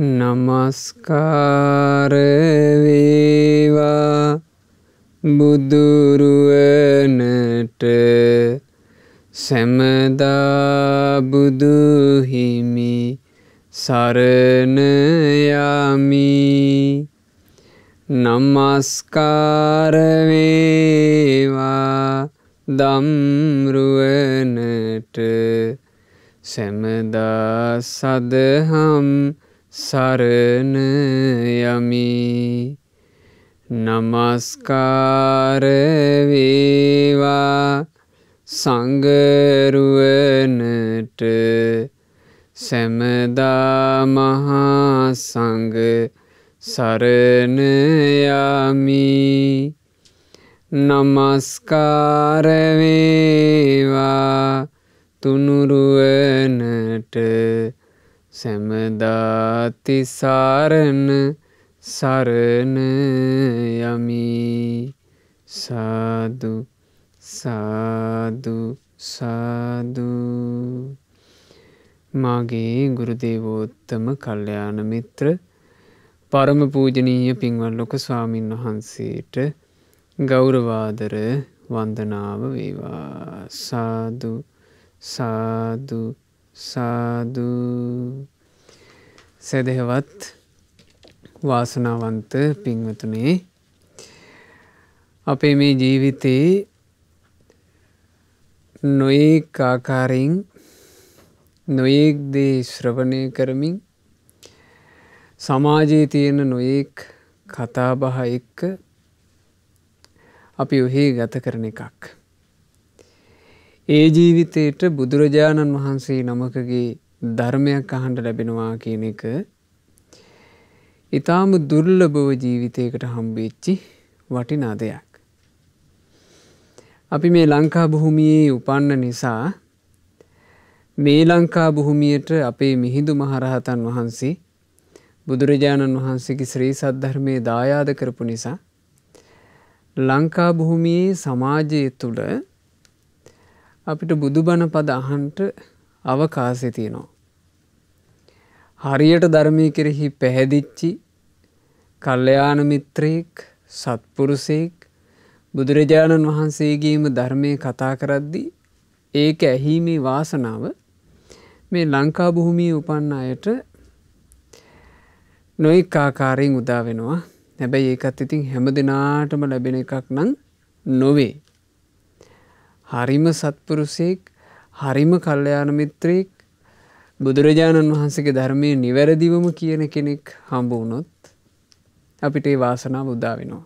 නමස්කාර වේවා බුදුරුවනට සැමදා බුදු හිමි සරණ යමි. නමස්කාර වේවා ධම්රුවනට සැමදා සදහම් සරණ යමි. නමස්කාර වේවා සංඝරුවනට සැමදා මහා සංඝ සරණ යමි. නමස්කාර වේවා තුනුරුවනට සැමදා තිසරණ සරණ යමි. සාදු සාදු සාදු. මාගේ ගුරු දේවෝත්තම කල්යාණ මිත්‍ර පරම පූජනීය පින්වත් ලොකු ස්වාමීන් වහන්සේට ගෞරවාදර වන්දනාව වේවා. සාදු සාදු සාදු. සදහවත් වාසනාවන්ත පින්වතුනේ, අපේ මේ ජීවිතේ නොයෙක් ආකාරයෙන් නොයෙක් දේ ශ්‍රවණය කරමින් සමාජයේ තියෙන නොයෙක් කතාබහ එක්ක අපි ඔහි ගත කරන එකක්. ඒ ජීවිතේට බුදුරජාණන් වහන්සේ නමකගේ ධර්මයක් අහන්න ලැබෙනවා කියන එක ඊටාම දුර්ලභව ජීවිතයකට හම්බෙච්චි වටිනා දෙයක්. අපි මේ ලංකා භූමියේ උපන්න නිසා මේ ලංකා භූමියට අපේ මිහිඳු මහරහතන් වහන්සේ බුදුරජාණන් වහන්සේගේ ශ්‍රී සද්ධර්මයේ දායාද කරපු නිසා ලංකා භූමියේ සමාජය තුළ අපිට බුදුබණ පද අහන්ට අවකාශය තියෙනවා. හරියට ධර්මයේ කෙරෙහි පැහැදිච්චි කල්යාණ මිත්‍රයෙක් සත්පුරුෂයෙක් බුදුරජාණන් වහන්සේගේම ධර්මයේ කතා කරද්දී ඒක ඇහිීමේ වාසනාව මේ ලංකා භූමියේ උපන්න අයට නොයෙක් ආකාරයෙන් උදා වෙනවා. හැබැයි ඒකත් ඉතින් හැම දිනාටම ලැබෙන එකක් නම් නොවේ. හරිම සත්පුරුෂයෙක්, හරිම කල්යාණ මිත්‍රයෙක්, බුදුරජාණන් වහන්සේගේ ධර්මයේ නිවැරදිවම කියන කෙනෙක් හම්බ වුණොත් අපිට ඒ වාසනාව උදා වෙනවා.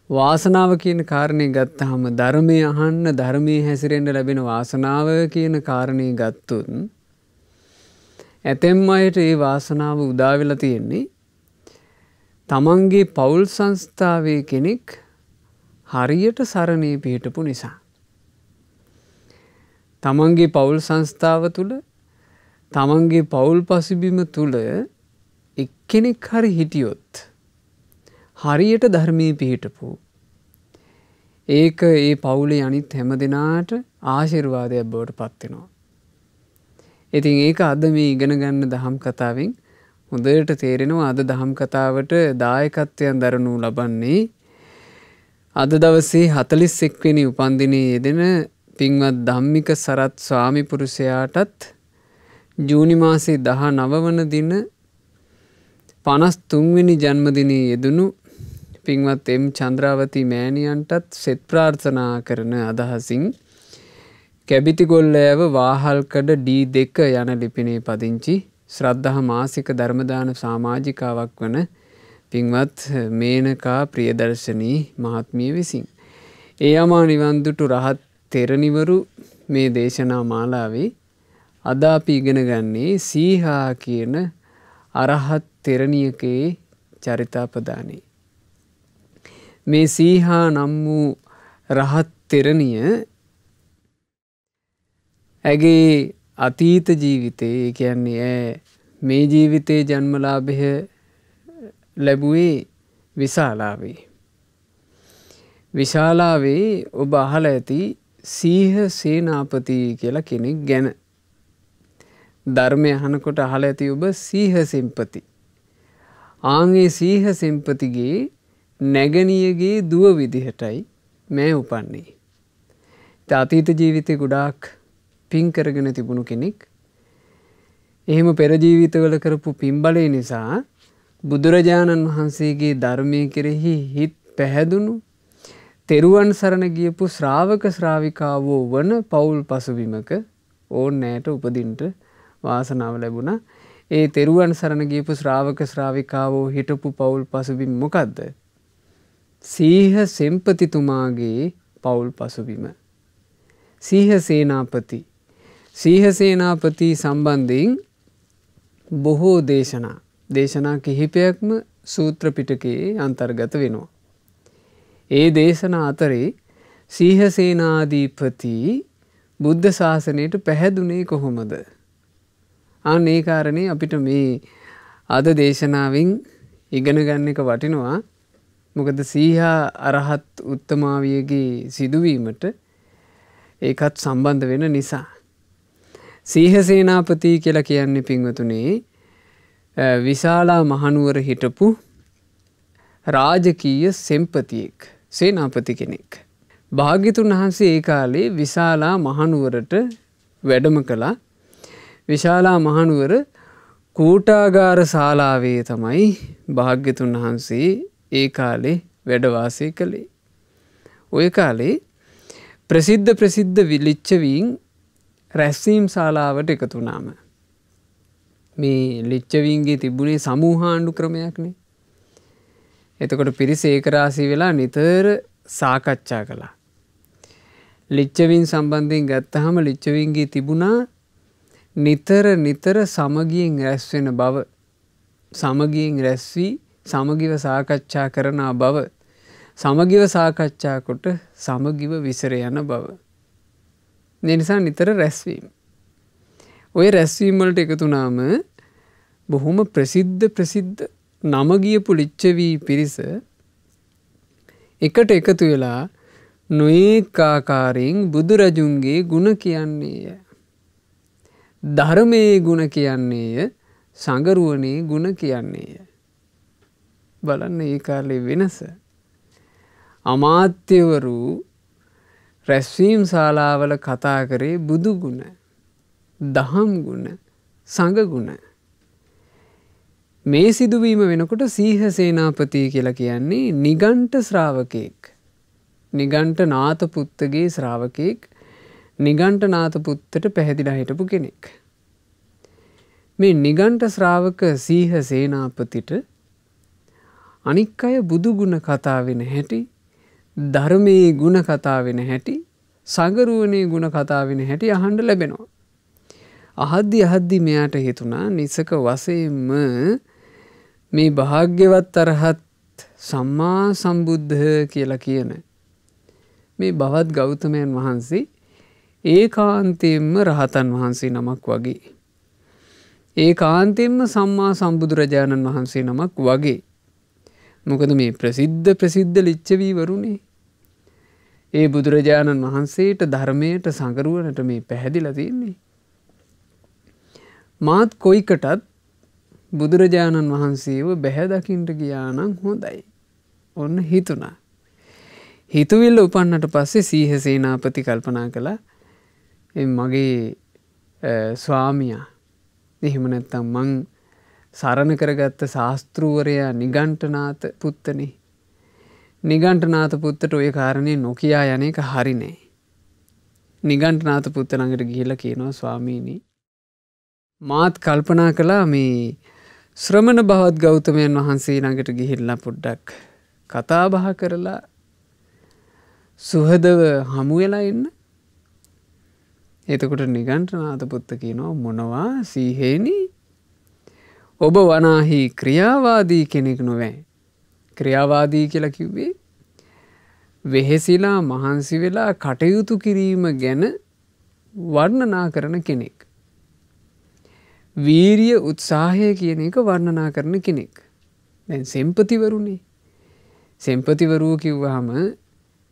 වාසනාව කියන කාරණේ ගත්තාම ධර්මයේ අහන්න, ධර්මයේ හැසිරෙන්න ලැබෙන වාසනාව කියන කාරණේ ගත්තොත් ඇතැම් අයට ඒ වාසනාව උදා වෙලා තියෙන්නේ තමන්ගේ පෞල් සංස්ථාවේ කෙනෙක් හරියට සරණේ පිහිටපු නිසා. තමන්ගේ පෞල් සංස්ථාව තුළ, තමන්ගේ පෞල් පසුබිම තුළ එක්කෙනෙක් හරි හිටියොත් හරියට ධර්මයේ පිහිටපු, ඒක ඒ පවුලේ අනිත් හැම දෙනාට ආශිර්වාදයක් බවට පත් වෙනවා. ඉතින් ඒක අද මේ ඉගෙන ගන්න දහම් කතාවෙන් හොඳට තේරෙනවා. අද දහම් කතාවට දායකත්වයෙන් දරනු ලබන්නේ අද දවසේ 41 වෙනි උපන්දිනයේ යෙදෙන පින්වත් ධම්මික සරත් ස්වාමි පුරුෂයාටත් ජූනි මාසේ 19 වන දින 53 වෙනි ජන්මදිනයේ යෙදුණු පින්වත් එම් චන්ද්‍රාවති මෑණියන්ටත් සෙත් ප්‍රාර්ථනා කරන අදහසින් කැබිතිගොල්ලෑව වාහල්කඩ D2 යන ලිපිනේ පදිංචි ශ්‍රද්ධා මාසික ධර්මදාන සමාජිකාවක් වන පින්වත් මේනකා ප්‍රියදර්ශනී මහත්මිය විසින් ඒ අමා නිවන් දුටු රහත් තෙරණිවරු මේ දේශනා මාලාවේ අද අපි ඉගෙන ගන්නේ සීහා කියන අරහත් තෙරණියකේ චරිතාපදානයි. මේ සීහා නම් වූ රහත් තෙරණිය ඇගේ අතීත ජීවිතේ, ඒ කියන්නේ මේ ජීවිතේ ජන්මලාභය ලැබුවේ විශාලාවේ. විශාලාවේ ඔබ අහලා ඇති සීහ සේනාපති කියලා කෙනෙක් ගැන. ධර්මය අහනකොට අහලා ඇති ඔබ සීහ සෙම්පති. ආන්ගේ සීහ සෙම්පතිගේ නැගණියගේ දුව විදිහටයි මෑ උපන්නේ. අතීත ජීවිතේ ගොඩාක් පින් කරගෙන තිබුණු කෙනෙක්. එහෙම පෙර ජීවිතවල කරපු පින්බලය නිසා බුදුරජාණන් වහන්සේගේ ධර්මයේ කෙරෙහි හිත් පැහැදුණු තෙරුවන් සරණ ගියපු ශ්‍රාවක ශ්‍රාවිකාවෝ වන පවුල් පසුබිමක ඕනෑට උපදින්ට වාසනාව ලැබුණා. ඒ තෙරුවන් සරණ ගියපු ශ්‍රාවක ශ්‍රාවිකාවෝ හිටපු පවුල් පසුබිම මොකද්ද? සීහ සෙම්පතිතුමාගේ පවුල් පසුබිම. සීහ සේනාපති. සීහ සේනාපති සම්බන්ධයෙන් බොහෝ දේශනා කිහිපයක්ම සූත්‍ර පිටකයේ අන්තර්ගත වෙනවා. ඒ දේශනා අතරේ සීහ සේනාධිපති බුද්ධ ශාසනයට පැහැදුනේ කොහොමද? අනේ කාරණේ අපිට මේ අද දේශනාවෙන් ඉගෙන ගන්න එක වටිනවා. මොකද සීහා අරහත් උත්තමාවියගේ සිදුවීමට ඒකත් සම්බන්ධ වෙන නිසා. සීහ සේනාපති කියලා කියන්නේ පින්වතුනේ විශාලා මහනුවර හිටපු රාජකීය සෙම්පතියෙක්, සේනාපති කෙනෙක්. භාග්‍යතුන් වහන්සේ ඒ කාලේ විශාලා මහනුවරට වැඩම කළා. විශාලා මහනුවර කූටාගාර ශාලාවේ තමයි භාග්‍යතුන් වහන්සේ ඒ කාලේ වැඩ වාසය කළේ. ওই කාලේ ප්‍රසිද්ධ ලිච්ඡවීන් රැස්වීම් ශාලාවට එකතු වුණාම මේ ලිච්ඡවීන්ගේ තිබුණේ සමූහාණ්ඩු ක්‍රමයක්නේ. එතකොට පිරිස ඒකරාශී වෙලා නිතර සාකච්ඡා කළා. ලිච්ඡවීන් සම්බන්ධයෙන් ගත්තාම ලිච්ඡවීන්ගේ තිබුණා නිතර සමගියෙන් රැස් වෙන බව, සමගියෙන් රැස් වී සමගිව සාකච්ඡා කරන බව, සමගිව සාකච්ඡා කොට සමගිව විසර යන බව. මේ නිසා නිතර රැස්වීම. ওই රැස්වීම වලට එකතු වුණාම බොහොම ප්‍රසිද්ධ නම ගියපු ලිච්ඡවී පිරිස එකට එකතු වෙලා නොඑක ආකාරයෙන් බුදුරජුන්ගේ ගුණ කියන්නේය. ධර්මයේ ගුණ කියන්නේය. සංගරුවනේ ගුණ කියන්නේය. බලන්න ඒ කාලේ වෙනස. අමාත්‍යවරු රැස්වීම් ශාලාවල කතා කරේ බුදු ගුණ, දහම් ගුණ, සංඝ ගුණ. මේ සිදුවීම වෙනකොට සීහ සේනාපති කියලා කියන්නේ නිගණ්ඨ ශ්‍රාවකෙක්. නිගණ්ඨ නාත පුත්තගේ ශ්‍රාවකෙක්. නිගණ්ඨ නාත පුත්තට පැහැදිලා හිටපු කෙනෙක්. මේ නිගණ්ඨ ශ්‍රාවක සීහ සේනාපතිට අනික් අය බුදු ගුණ කතා වෙන හැටි, ධර්මයේ ගුණ කතා වෙන හැටි, සංගරුවනේ ගුණ කතා වෙන හැටි අහන්න ලැබෙනවා. අහද්දි මෙයාට හිතුණා නිසක වශයෙන්ම මේ භාග්‍යවත් අරහත් සම්මා සම්බුද්ධ කියලා කියන මේ භවත් ගෞතමයන් වහන්සේ ඒකාන්තයෙන්ම රහතන් වහන්සේ නමක් වගේ, ඒකාන්තයෙන්ම සම්මා සම්බුදුරජාණන් වහන්සේ නමක් වගේ. මොකද මේ ප්‍රසිද්ධ ලිච්ඡවී වරුනේ ඒ බුදුරජාණන් වහන්සේට ධර්මයට සංගරුවනට මේ පැහැදිලා තියෙන්නේ. මාත් කොයිකටත් බුදුරජාණන් වහන්සේව බැහැ දකින්න ගියා නම් හොඳයි. ඔන්න හිතුණා. හිතුවිල්ල උපන්නට පස්සේ සීහ සේනාපති කල්පනා කළා මගේ ස්වාමියා එහෙම නැත්නම් මං සරණ කරගත්ත ශාස්ත්‍රූවරයා නිගණ්ඨනාත පුත්තනේ. නිගණ්ඨනාත පුත්තට ওই කාරණේ නොකියා යන එක හරි නෑ. නිගණ්ඨනාත පුත්ත ළඟට ගිහිල්ලා කියනවා ස්වාමීනි මාත් කල්පනා කළා මේ ශ්‍රමණ භවත් ගෞතමයන් වහන්සේ ළඟට ගිහිල්ලා පොඩ්ඩක් කතා බහ කරලා සුහදව හමු වෙලා ඉන්න. එතකොට නිගණ්ඨනාත පුත්ත කියනවා මොනවා සීහේනි ඔබ වනාහි ක්‍රියාවාදී කෙනෙක් නොවේ. ක්‍රියාවාදී කියලා කිව්වේ වෙහෙසිලා මහන්සි වෙලා කටයුතු කිරීම ගැන වර්ණනා කරන කෙනෙක්. වීරිය උත්සාහය කියන එක වර්ණනා කරන කෙනෙක්. දැන් සෙම්පතිවරුනේ. සෙම්පතිවරු කිව්වහම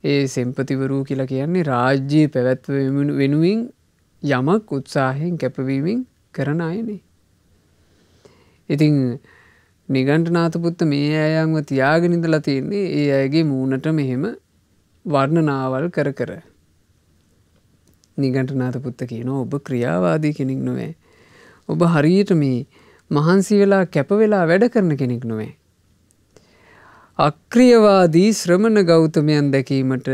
ඒ සෙම්පතිවරු කියලා කියන්නේ රාජ්‍යයේ පැවැත්ම වෙනුවෙන් යමක් උත්සාහයෙන් කැපවීමෙන් කරන අයනේ. ඉතින් නිගණ්ඨනාත පුත්ත මේ අයන්ව තියාගෙන ඉඳලා තියෙන්නේ ඒ අයගේ මූණට මෙහෙම වර්ණනාවල් කර කර. නිගණ්ඨනාත පුත්ත කියනවා ඔබ ක්‍රියාවාදී කෙනෙක් නොවේ. ඔබ හරියට මේ මහන්සි වෙලා කැප වෙලා වැඩ කරන කෙනෙක් නොවේ. අක්‍රියවාදී ශ්‍රමණ ගෞතමයන් දැකීමට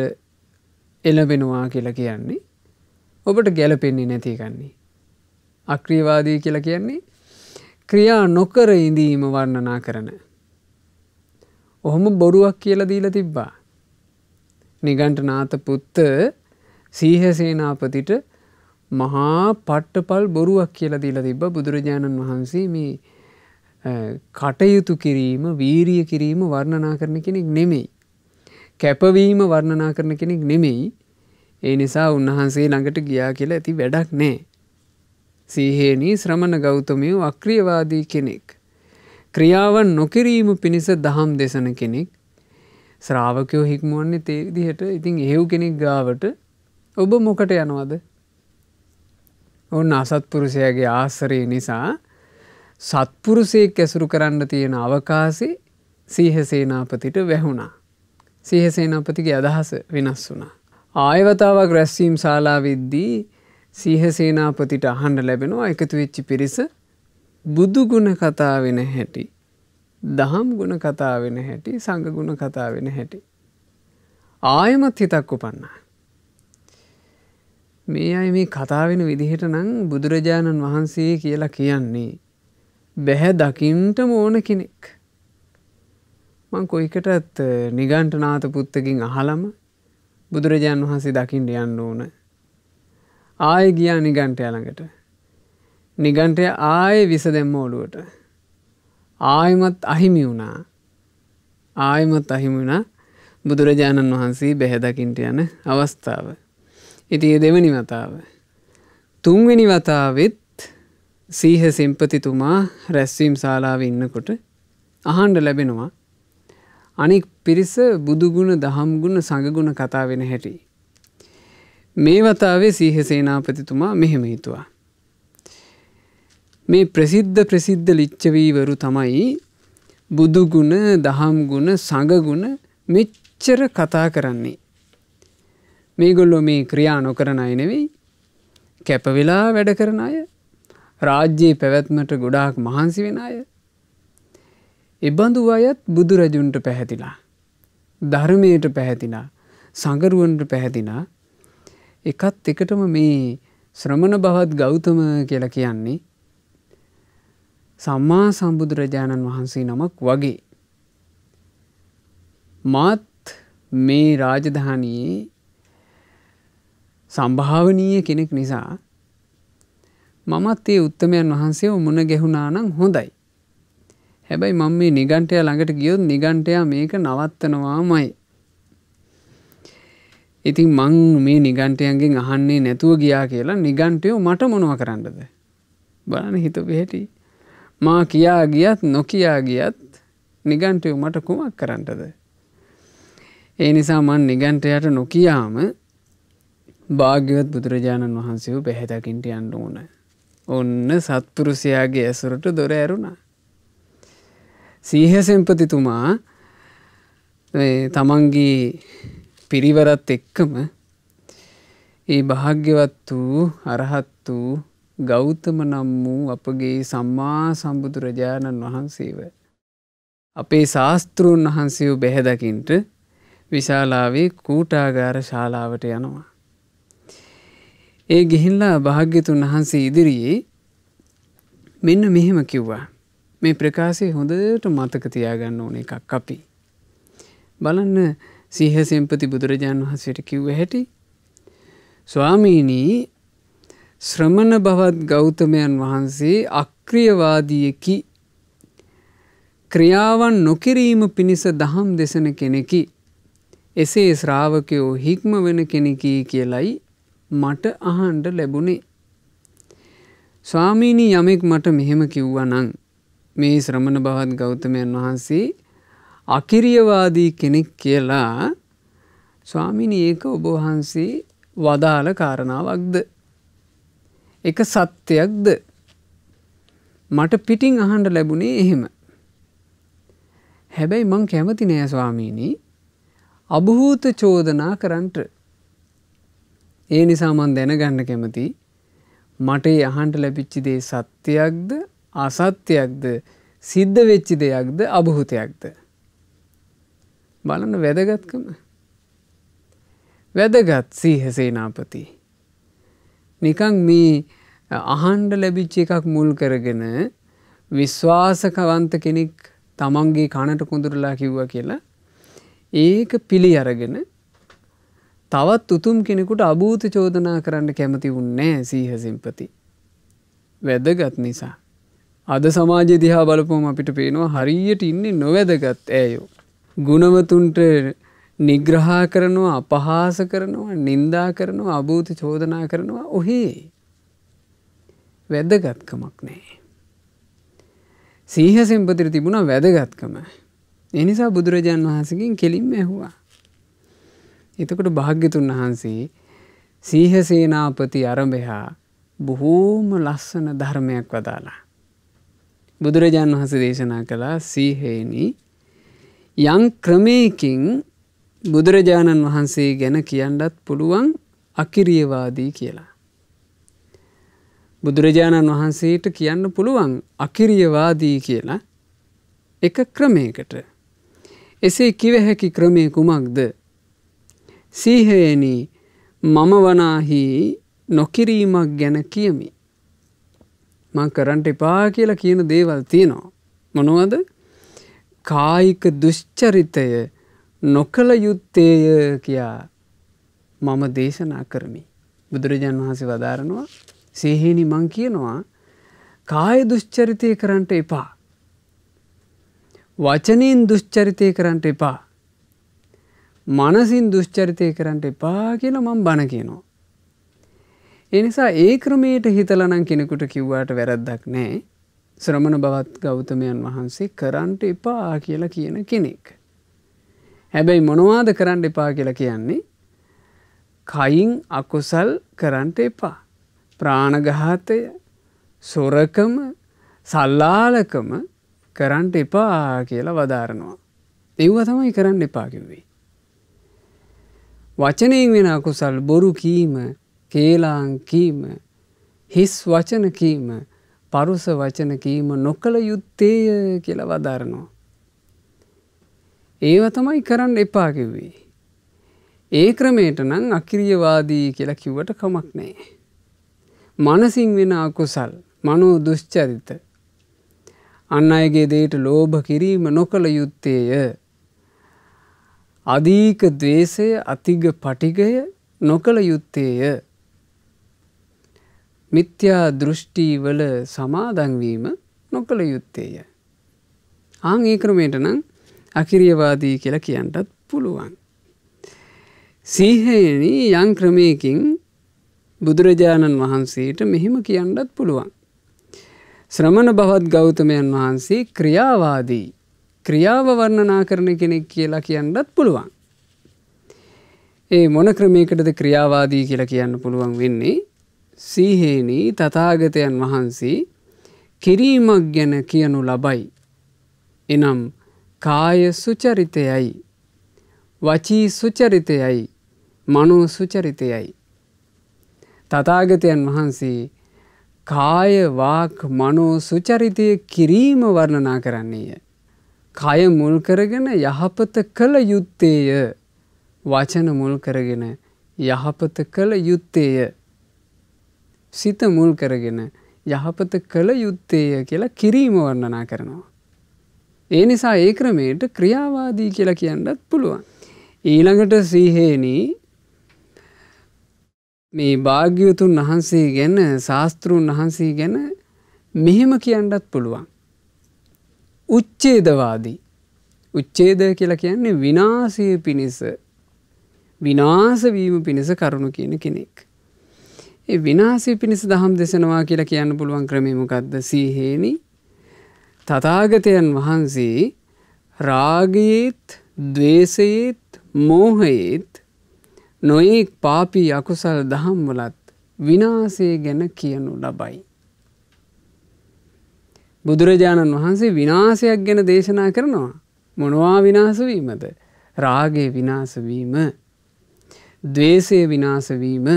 එළඹෙනවා කියලා කියන්නේ ඔබට ගැලපෙන්නේ නැති එකන්නේ. අක්‍රියවාදී කියලා කියන්නේ ක්‍රියා නොකර ඉඳීම වර්ණනා කරන. ඔහොම බොරුවක් කියලා දීලා තිබ්බා. නිගණ්ඨනාත පුත්ත සීහසේනාපතිට මහා පට්ටපල් බොරුවක් කියලා දීලා තිබ්බා. බුදුරජාණන් වහන්සේ මේ කටයුතු කිරීම, වීරිය කිරීම වර්ණනා කරන කෙනෙක් නෙමෙයි. කැපවීම වර්ණනා කරන කෙනෙක් නෙමෙයි. ඒ නිසා උන්වහන්සේ ළඟට ගියා කියලා ඇති වැඩක් නැහැ. සීහේනි ශ්‍රමණ ගෞතමයෝ අක්‍රියවාදී කෙනෙක්. ක්‍රියාවන් නොකිරීම පිණිස දහම් දෙසන කෙනෙක්. ශ්‍රාවකයෝ හික්මුවන්නේ ඒ විදිහට. ඉතින් එහෙව් කෙනෙක් ගාවට ඔබ මොකට යනවද? ඔන්න අසත්පුරුෂයාගේ ආශ්‍රය නිසා සත්පුරුෂයෙක් ඇසුරු කරන්න තියෙන අවකාශේ සීහසේනාපතිට වැහුණා. සීහසේනාපතිගේ අදහස වෙනස් වුණා. ආයවතාවක් රැස්වීම් ශාලාවෙද්දී සීහසේනාපතිට අහන්න ලැබෙනවා එකතු වෙච්ච පිරිස බුදු ගුණ කතා වෙන හැටි, දහම් ගුණ කතා වෙන හැටි, සංඝ ගුණ කතා වෙන හැටි. ආයමත් හිතක් උපන්නා. මේ අය මේ කතා වෙන විදිහට නම් බුදුරජාණන් වහන්සේ කියලා කියන්නේ බැහැ දකින්නටම ඕන කෙනෙක්. මං කොයිකටත් නිගණ්ඨනාත පුත්තකින් අහලම බුදුරජාණන් වහන්සේ දකින්න යන්න ඕන. ආයෙ ගියා නිගණ්ඨයා ළඟට. නිගණ්ඨයා ආයෙ විස දැම්ම ඔළුවට. ආයෙමත් අහිමි වුණා. ආයෙමත් අහිමි වුණා බුදුරජාණන් වහන්සේ බැහැ දකින්න යන අවස්ථාව. ඉතින් දෙවෙනි වතාව. තුන්වෙනි වතාවෙත් සීහ සෙම්පතිතුමා රැස්වීම් ශාලාවේ ඉන්නකොට අහන්න ලැබෙනවා අනික් පිරිස බුදු ගුණ, දහම් ගුණ, සංඝ ගුණ කතා වෙන හැටි. මේ වතාවේ සීහ සේනාපතිතුමා මෙහෙම හිතුවා. මේ ප්‍රසිද්ධ ලිච්ඡවීවරු තමයි බුදු ගුණ, දහම් ගුණ, සංඝ ගුණ මෙච්චර කතා කරන්නේ. මේගොල්ලෝ මේ ක්‍රියා නොකරන අය නෙවෙයි, කැප වෙලා වැඩ කරන අය, රාජ්‍යයේ පැවැත්මට ගොඩාක් මහන්සි වෙන අය. එබඳු අයත් බුදුරජුන්ට පැහැදිලා, ධර්මයට පැහැදිලා, සංගරුවන්ට පැහැදිලා, එකත් එකටම මේ ශ්‍රමණ බවත් ගෞතම කියලා කියන්නේ සම්මා සම්බුදුරජාණන් වහන්සේ නමක් වගේ. මාත් මේ රාජධානියේ සම්භාවනීය කෙනෙක් නිසා මමත් ඒ උත්තමයන් වහන්සේව මුණ ගැහුණා නම් හොඳයි. හැබැයි මම මේ නිගණ්ඨයා ළඟට ගියොත් නිගණ්ඨයා මේක නවත්තනවාමයි. ඉතින් මං මේ නිගණ්ඨයන්ගෙන් අහන්නේ නැතුව ගියා කියලා නිගණ්ඨයෝ මට මොනව කරන්නද? බලන්න හිතුවේ හැටි. මා කියා ගියත් නොකියා ගියත් නිගණ්ඨයෝ මට කුමක් කරන්නද? ඒ නිසා මං නිගණ්ඨයාට නොකියාම භාග්‍යවත් බුදුරජාණන් වහන්සේව බැහැ දකින්න යන්න ඕන. ඔන්න සත්පුරුෂයාගේ ඇසුරට දොර ඇරුණා. සීහ සෙම්පතිතුමා තමන්ගේ පිරිවරත් එක්කම ඒ භාග්‍යවත් වූ අරහත් වූ ගෞතම නම් වූ අපගේ සම්මා සම්බුදුරජාණන් වහන්සේව, අපේ ශාස්ත්‍රූන් වහන්සේව බැහැ දකින්න විශාලාවේ කූටාගාර ශාලාවට යනවා. ඒ ගිහිල්ලා භාග්‍යතුන් වහන්සේ ඉදිරියේ මෙන්න මෙහෙම කිව්වා. මේ ප්‍රකාශය හොඳට මතක තියාගන්න ඕන එකක් අපි. බලන්න සීහ සෙම්පති බුදුරජාණන් වහන්සේට කිව්ව හැටි. ස්වාමීනි, ශ්‍රමණ බවත් ගෞතමයන් වහන්සේ අක්‍රියවාදියෙකි. ක්‍රියාවන් නොකිරීම පිණිස දහම් දෙසන කෙනෙකි. එසේ ශ්‍රාවකයෝ හික්ම වෙන කෙනෙකි කියලයි මට අහන්න ලැබුණේ. ස්වාමීනි, යමෙක් මට මෙහෙම කිව්වා නම් මේ ශ්‍රමණ බවත් ගෞතමයන් වහන්සේ අකිරියවාදී කෙනෙක් කියලා, ස්වාමීනි ඒක ඔබ වහන්සේ වදාළ කාරණාවක්ද? එක සත්‍යයක්ද? මට පිටින් අහන්න ලැබුණේ එහෙම. හැබැයි මං කැමති නෑ ස්වාමීනි අභූත චෝදනා කරන්නට. ඒ නිසා මං දැනගන්න කැමති මට අහන්න ලැබිච්ච දේ සත්‍යයක්ද අසත්‍යයක්ද සිද්ධ වෙච්ච දෙයක්ද අභූතයක්ද? බලන්න වැදගත්කම. වැදගත් සීහ සේනාපති. නිකන් මේ අහන්න ලැබිච්ච එකක් මුල් කරගෙන විශ්වාසකවන්ත කෙනෙක් තමන්ගේ කනට කුඳුරලා කිව්වා කියලා ඒක පිළි අරගෙන තවත් උතුම් කෙනෙකුට අභූත චෝදනා කරන්න කැමති වුණේ නැහැ සීහ සිම්පති. වැදගත් නිසා. අද සමාජය දිහා බලපුවම අපිට පේනවා හරියට ඉන්නේ නොවැදගත් ඇයෝ. ගුණවතුන්ට නිග්‍රහ කරනවා, අපහාස කරනවා, නින්දා කරනවා, අභූත චෝදනා කරනවා. ඔහේ වැදගත්කමක් නැහැ. සීහ සිම්පතිට තිබුණා වැදගත්කම. ඒ නිසා බුදුරජාන් වහන්සේගෙන් කෙලින්ම ඇහුවා. එතකොට භාග්‍යතුන් වහන්සේ සීහ සේනාපති අරඹයා බොහෝම ලස්සන ධර්මයක් වදාලා. බුදුරජාන් වහන්සේ දේශනා කළා සීහේනි යම් ක්‍රමයකින් බුදුරජාණන් වහන්සේ ගැන කියන්නත් පුළුවන් අකිරියවාදී කියලා. බුදුරජාණන් වහන්සේට කියන්න පුළුවන් අකිරියවාදී කියලා එක ක්‍රමයකට. එසේ කිව හැකි ක්‍රමය කුමක්ද? සීහේනි මම වනාහි නොකිරීමක් ගැන කියමි. මං කරන්න එපා කියලා කියන දේවල් තියෙනවා. මොනවද? කායික දුෂ්චරිතය නොකළ යුත්තේය කියා මම දේශනා කරමි. බුදුරජාණන් වහන්සේ වදාරනවා සීහේනි මං කියනවා කාය දුෂ්චරිතය කරන්න එපා. වචනෙන් දුෂ්චරිතය කරන්න එපා. මනසින් දුෂ්චරිතය කරන්න එපා කියලා මම බණ කියනවා. ඒ නිසා ඒ ක්‍රමයට හිතලා නම් කෙනෙකුට කිව්වට වැරද්දක් නැහැ. ශ්‍රමණ බවත් ගෞතමයන් වහන්සේ කරන්න එපා කියලා කියන කෙනෙක්. හැබැයි මොනවද කරන්න එපා කියලා කියන්නේ? කයින් අකුසල් කරන්න එපා. ප්‍රාණඝාතය, සොරකම, සල්ලාලකම කරන්න එපා කියලා වදාරනවා. ඒව තමයි කරන්න එපා කිව්වේ. වචනයෙන් වෙන අකුසල් බොරු කීම, කේලාම් කීම, හිස් වචන කීම, පරුස වචන කීම නොකළ යුත්තේය කියලා වදාරනවා. ඒව තමයි කරන්න එපා කිව්වේ. ඒ ක්‍රමයට නම් අක්‍රීයවාදී කියලා කිව්වට කමක් නැහැ. මනසින් වෙන අකුසල්, මනෝ දුෂ්චරිත, අන් අයගේ දේට ලෝභ කිරීම නොකළ යුත්තේය. අධික ද්වේෂය, අතිග පටිගය නොකළ යුත්තේය. මිත්‍යා දෘෂ්ටි වල සමාදන් වීම නොකළ යුත්තේය. ආන් ඒ ක්‍රමයට නම් අකිරියවාදී කියලා කියන්නත් පුළුවන්. සීහේනි යම් ක්‍රමයකින් බුදුරජාණන් වහන්සේට මෙහෙම කියන්නත් පුළුවන්. ශ්‍රමණ බවත් ගෞතමයන් වහන්සේ ක්‍රියාවාදී, ක්‍රියාව වර්ණනා කරන කෙනෙක් කියලා කියන්නත් පුළුවන්. ඒ මොන ක්‍රමයකටද ක්‍රියාවාදී කියලා කියන්න පුළුවන් වෙන්නේ? සීහේනි තථාගතයන් වහන්සේ කිරීමක් ගැන කියනු ලබයි. එනම් කාය සුචරිතයයි, වචී සුචරිතයයි, මනෝ සුචරිතයයි. තථාගතයන් වහන්සේ කාය වාක් මනෝ සුචරිතය කිරීම වර්ණනා කරන්නේය. කය මුල් කරගෙන යහපත කළ යුත්තේය. වචන මුල් කරගෙන යහපත කළ යුත්තේය. සිත මුල් කරගෙන යහපත කළ යුත්තේය කියලා කිරීම වර්ණනා කරනවා. ඒ නිසා ඒ ක්‍රමයට ක්‍රියාවාදී කියලා කියන්නත් පුළුවන්. ඊළඟට සීහේනි මේ භාග්‍යවතුන් වහන්සේ ගැන, ශාස්ත්‍රූන් වහන්සේ ගැන මෙහෙම කියන්නත් පුළුවන්. උච්ඡේදවාදී. උච්ඡේද කියලා කියන්නේ විනාශය පිණිස, විනාශ වීම පිණිස කරුණු කියන කෙනෙක්. ඒ විනාශය පිණිස දහම් දේශනවා කියලා කියන්න පුළුවන් ක්‍රමය මොකද්ද? සීහේනි තථාගතයන් වහන්සේ රාගයේත්, ද්වේෂයේත්, මෝහයේත්, නොයෙක් පාපී අකුසල් දහම් වලත් විනාශය ගැන කියනු ලබයි. බුදුරජාණන් වහන්සේ විනාශයක් ගැන දේශනා කරනවා. මොනවා විනාශ වීමද? රාගයේ විනාශ වීම, ද්වේෂයේ විනාශ වීම,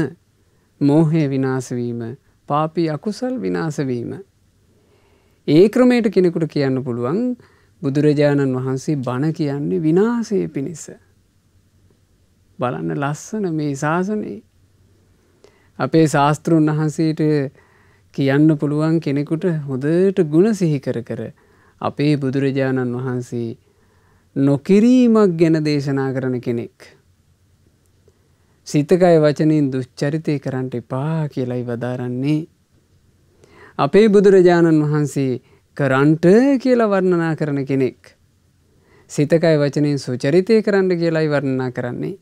මෝහයේ විනාශ වීම, පාපී අකුසල් විනාශ වීම. ඒ ක්‍රමයට කෙනෙකුට කියන්න පුළුවන් බුදුරජාණන් වහන්සේ බණ කියන්නේ විනාශයේ පිණිස. බලන්න ලස්සන මේ ශාසනය. අපේ ශාස්ත්‍රඥ වහන්සේට කියන්න පුළුවන් කෙනෙකුට හොඳට ගුණ සිහි කර කර අපේ බුදුරජාණන් වහන්සේ නොකිරීමක් ගැන දේශනා කරන කෙනෙක්. සිතකය වචනෙන් දුෂ්චරිතය කරන්න එපා කියලායි වදාරන්නේ. අපේ බුදුරජාණන් වහන්සේ කරන්ට කියලා වර්ණනා කරන කෙනෙක්. සිතකය වචනෙන් සුචරිතය කරන්න කියලායි වර්ණනා කරන්නේ.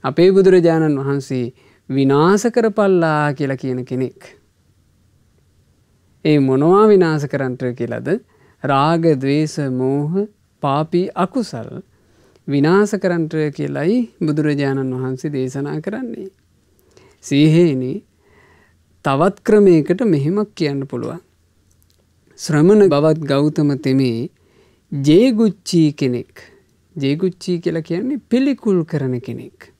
අපේ බුදුරජාණන් වහන්සේ විනාශ කරපල්ලා කියලා කියන කෙනෙක්. ඒ මොනවා විනාශ කරන්නට කියලාද? රාග, ද්වේෂ, මෝහ, පාපී අකුසල් විනාශ කරන්නට කියලායි බුදුරජාණන් වහන්සේ දේශනා කරන්නේ. සීහේනි තවත් ක්‍රමයකට මෙහෙමක් කියන්න පුළුවන්. ශ්‍රමණ බවත් ගෞතම තෙමේ ජේගුච්චී කෙනෙක්. ජේගුච්චී කියලා කියන්නේ පිළිකුල් කරන කෙනෙක්.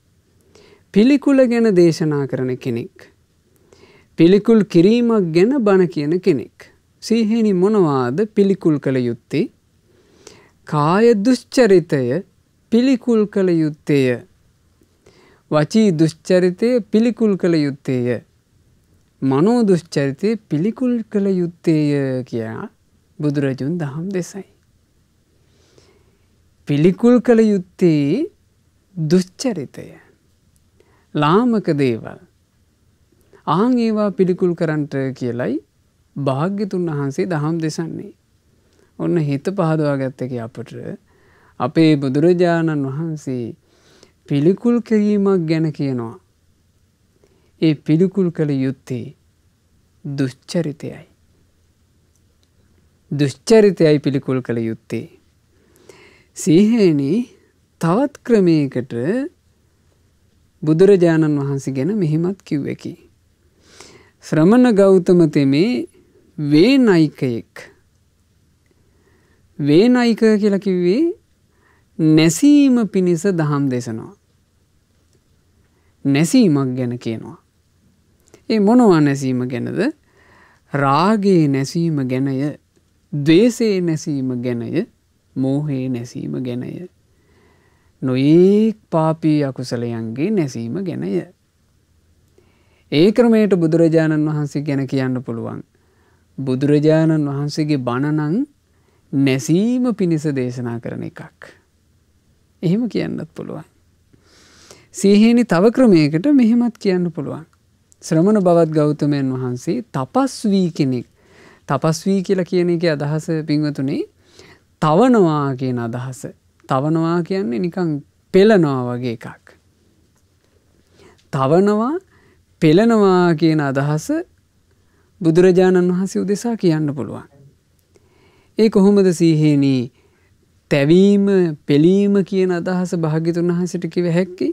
පිළිකුල ගැන දේශනා කරන කෙනෙක්. පිළිකුල් කිරීමක් ගැන බණ කියන කෙනෙක්. සීහෙනි මොනවාද පිළිකුල් කළ යුත්තේ? කාය දුෂ්චරිතය පිළිකුල් කළ යුත්තේය. වචී දුෂ්චරිතය පිළිකුල් කළ යුත්තේය. මනෝ දුෂ්චරිතය පිළිකුල් කළ යුත්තේය කියා බුදුරජුන් දහම් දෙසයි. පිළිකුල් කළ යුත්තේ දුෂ්චරිතය. ලාමක දේවල්. ආන් ඒවා පිළිකුල් කරන්නට කියලයි භාග්‍යතුන් වහන්සේ දහම් දෙසන්නේ. ඔන්න හිත පහදවා ගත්තක අපට අපේ බුදුරජාණන් වහන්සේ පිළිකුල් කිරීමක් ගැන කියනවා. ඒ පිළිකුල් කළ යුත්තේ දුෂ්චරිතයයි. දුෂ්චරිතයයි පිළිකුල් කළ යුත්තේ. සීහේනි තවත් ක්‍රමයකට බුදුරජාණන් වහන්සේ ගැන මෙහිමත් කිව්වෙකි. ශ්‍රමණ ගෞතම තෙමේ වේනයිකයෙක්. වේනයික කියලා කිව්වේ නැසීම පිණිස දහම් දේශනවා. නැසීමක් ගැන කියනවා. ඒ මොනවා නැසීම ගැනද? රාගයේ නැසීම ගැනය, ද්වේෂයේ නැසීම ගැනය, මෝහයේ නැසීම ගැනය, නොයෙක් පාපී අකුසලයන්ගේ නැසීම ගැනය. ඒ ක්‍රමයට බුදුරජාණන් වහන්සේ ගැන කියන්න පුළුවන්. බුදුරජාණන් වහන්සේගේ බණ නම් නැසීම පිණිස දේශනා කරන එකක්. එහෙම කියන්නත් පුළුවන්. සීහේනි තව ක්‍රමයකට මෙහෙමත් කියන්න පුළුවන්. ශ්‍රමණ බවත් ගෞතමයන් වහන්සේ තපස්වී කෙනෙක්. තපස්වී කියලා කියන එකේ අදහස පින්වතුනි තවනවා කියන අදහස. තවනවා කියන්නේ නිකන් පෙළනවා වගේ එකක්. තවනවා, පෙළනවා කියන අදහස බුදුරජාණන් වහන්සේ උදෙසා කියන්න පුළුවන්. ඒ කොහොමද සීහේනි තැවීම, පෙළීම කියන අදහස භාග්‍යතුන් වහන්සේට කිව හැක්කේ?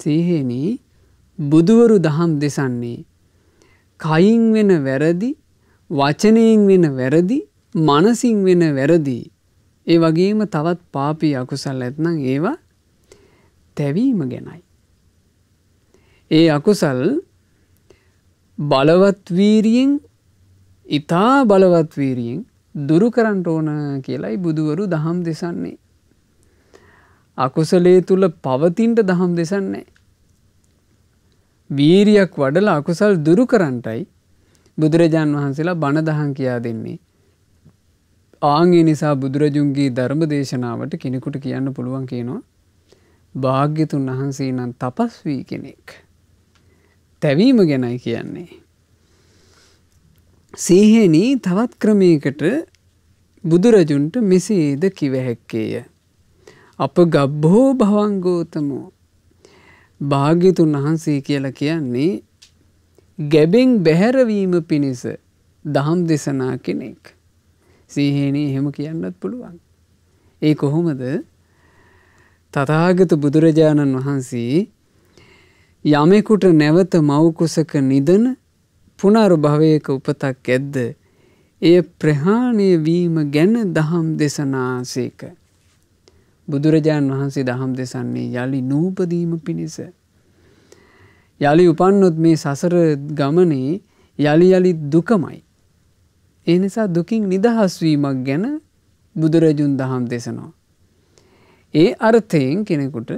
සීහේනි බුදුවරු දහම් දෙසන්නේ කයින් වෙන වැරදි, වචනයෙන් වෙන වැරදි, මනසින් වෙන වැරදි, ඒ වගේම තවත් පාපී අකුසල් ඇත්නම් ඒවා තැවීම ගැනයි. ඒ අකුසල් බලවත් වීරියෙන්, ඊතා බලවත් වීරියෙන් දුරු කරන්න ඕන කියලායි බුදුවරු දහම් දෙසන්නේ. අකුසලයේ තුල පවතින්න දහම් දෙසන්නේ. වීරියක් වඩලා අකුසල් දුරු කරන්නටයි බුදුරජාන් වහන්සේලා බණ දහම් කියා දෙන්නේ. ආන් ඒ නිසා බුදුරජුන්ගේ ධර්ම දේශනාවට කෙනෙකුට කියන්න පුළුවන් කියනවා භාග්‍යතුන් වහන්සේ නම් තපස්වී කෙනෙක්. තැවීම ගැනයි කියන්නේ. සීහේනි තවත් ක්‍රමයකට බුදුරජුන්ට මෙසේද කිව හැක්කේය. අප ගබ්බෝ භවංගෝතමෝ. භාග්‍යතුන් වහන්සේ කියලා කියන්නේ ගැබෙන් බැහැරවීම පිණිස දහම් දේශනා කෙනෙක්. සීහේනි එහෙම කියන්නත් පුළුවන්. ඒ කොහොමද? තථාගත බුදුරජාණන් වහන්සේ යමෙකුට නැවත මව් කුසක නිදන පුනර්භවයක උපතක් ඇද්ද එය ප්‍රහාණය වීම ගැන දහම් දේශනාසේක. බුදුරජාණන් වහන්සේ දහම් දෙසන්නේ යලි නූපදීම පිණිස. යලි උපන්නොත් මේ සසර ගමනේ යලි යලි දුකමයි. ඒ නිසා දුකින් නිදහස් වීමක් ගැන බුදුරජුන් දහම් දෙසනවා. ඒ අර්ථයෙන් කෙනෙකුට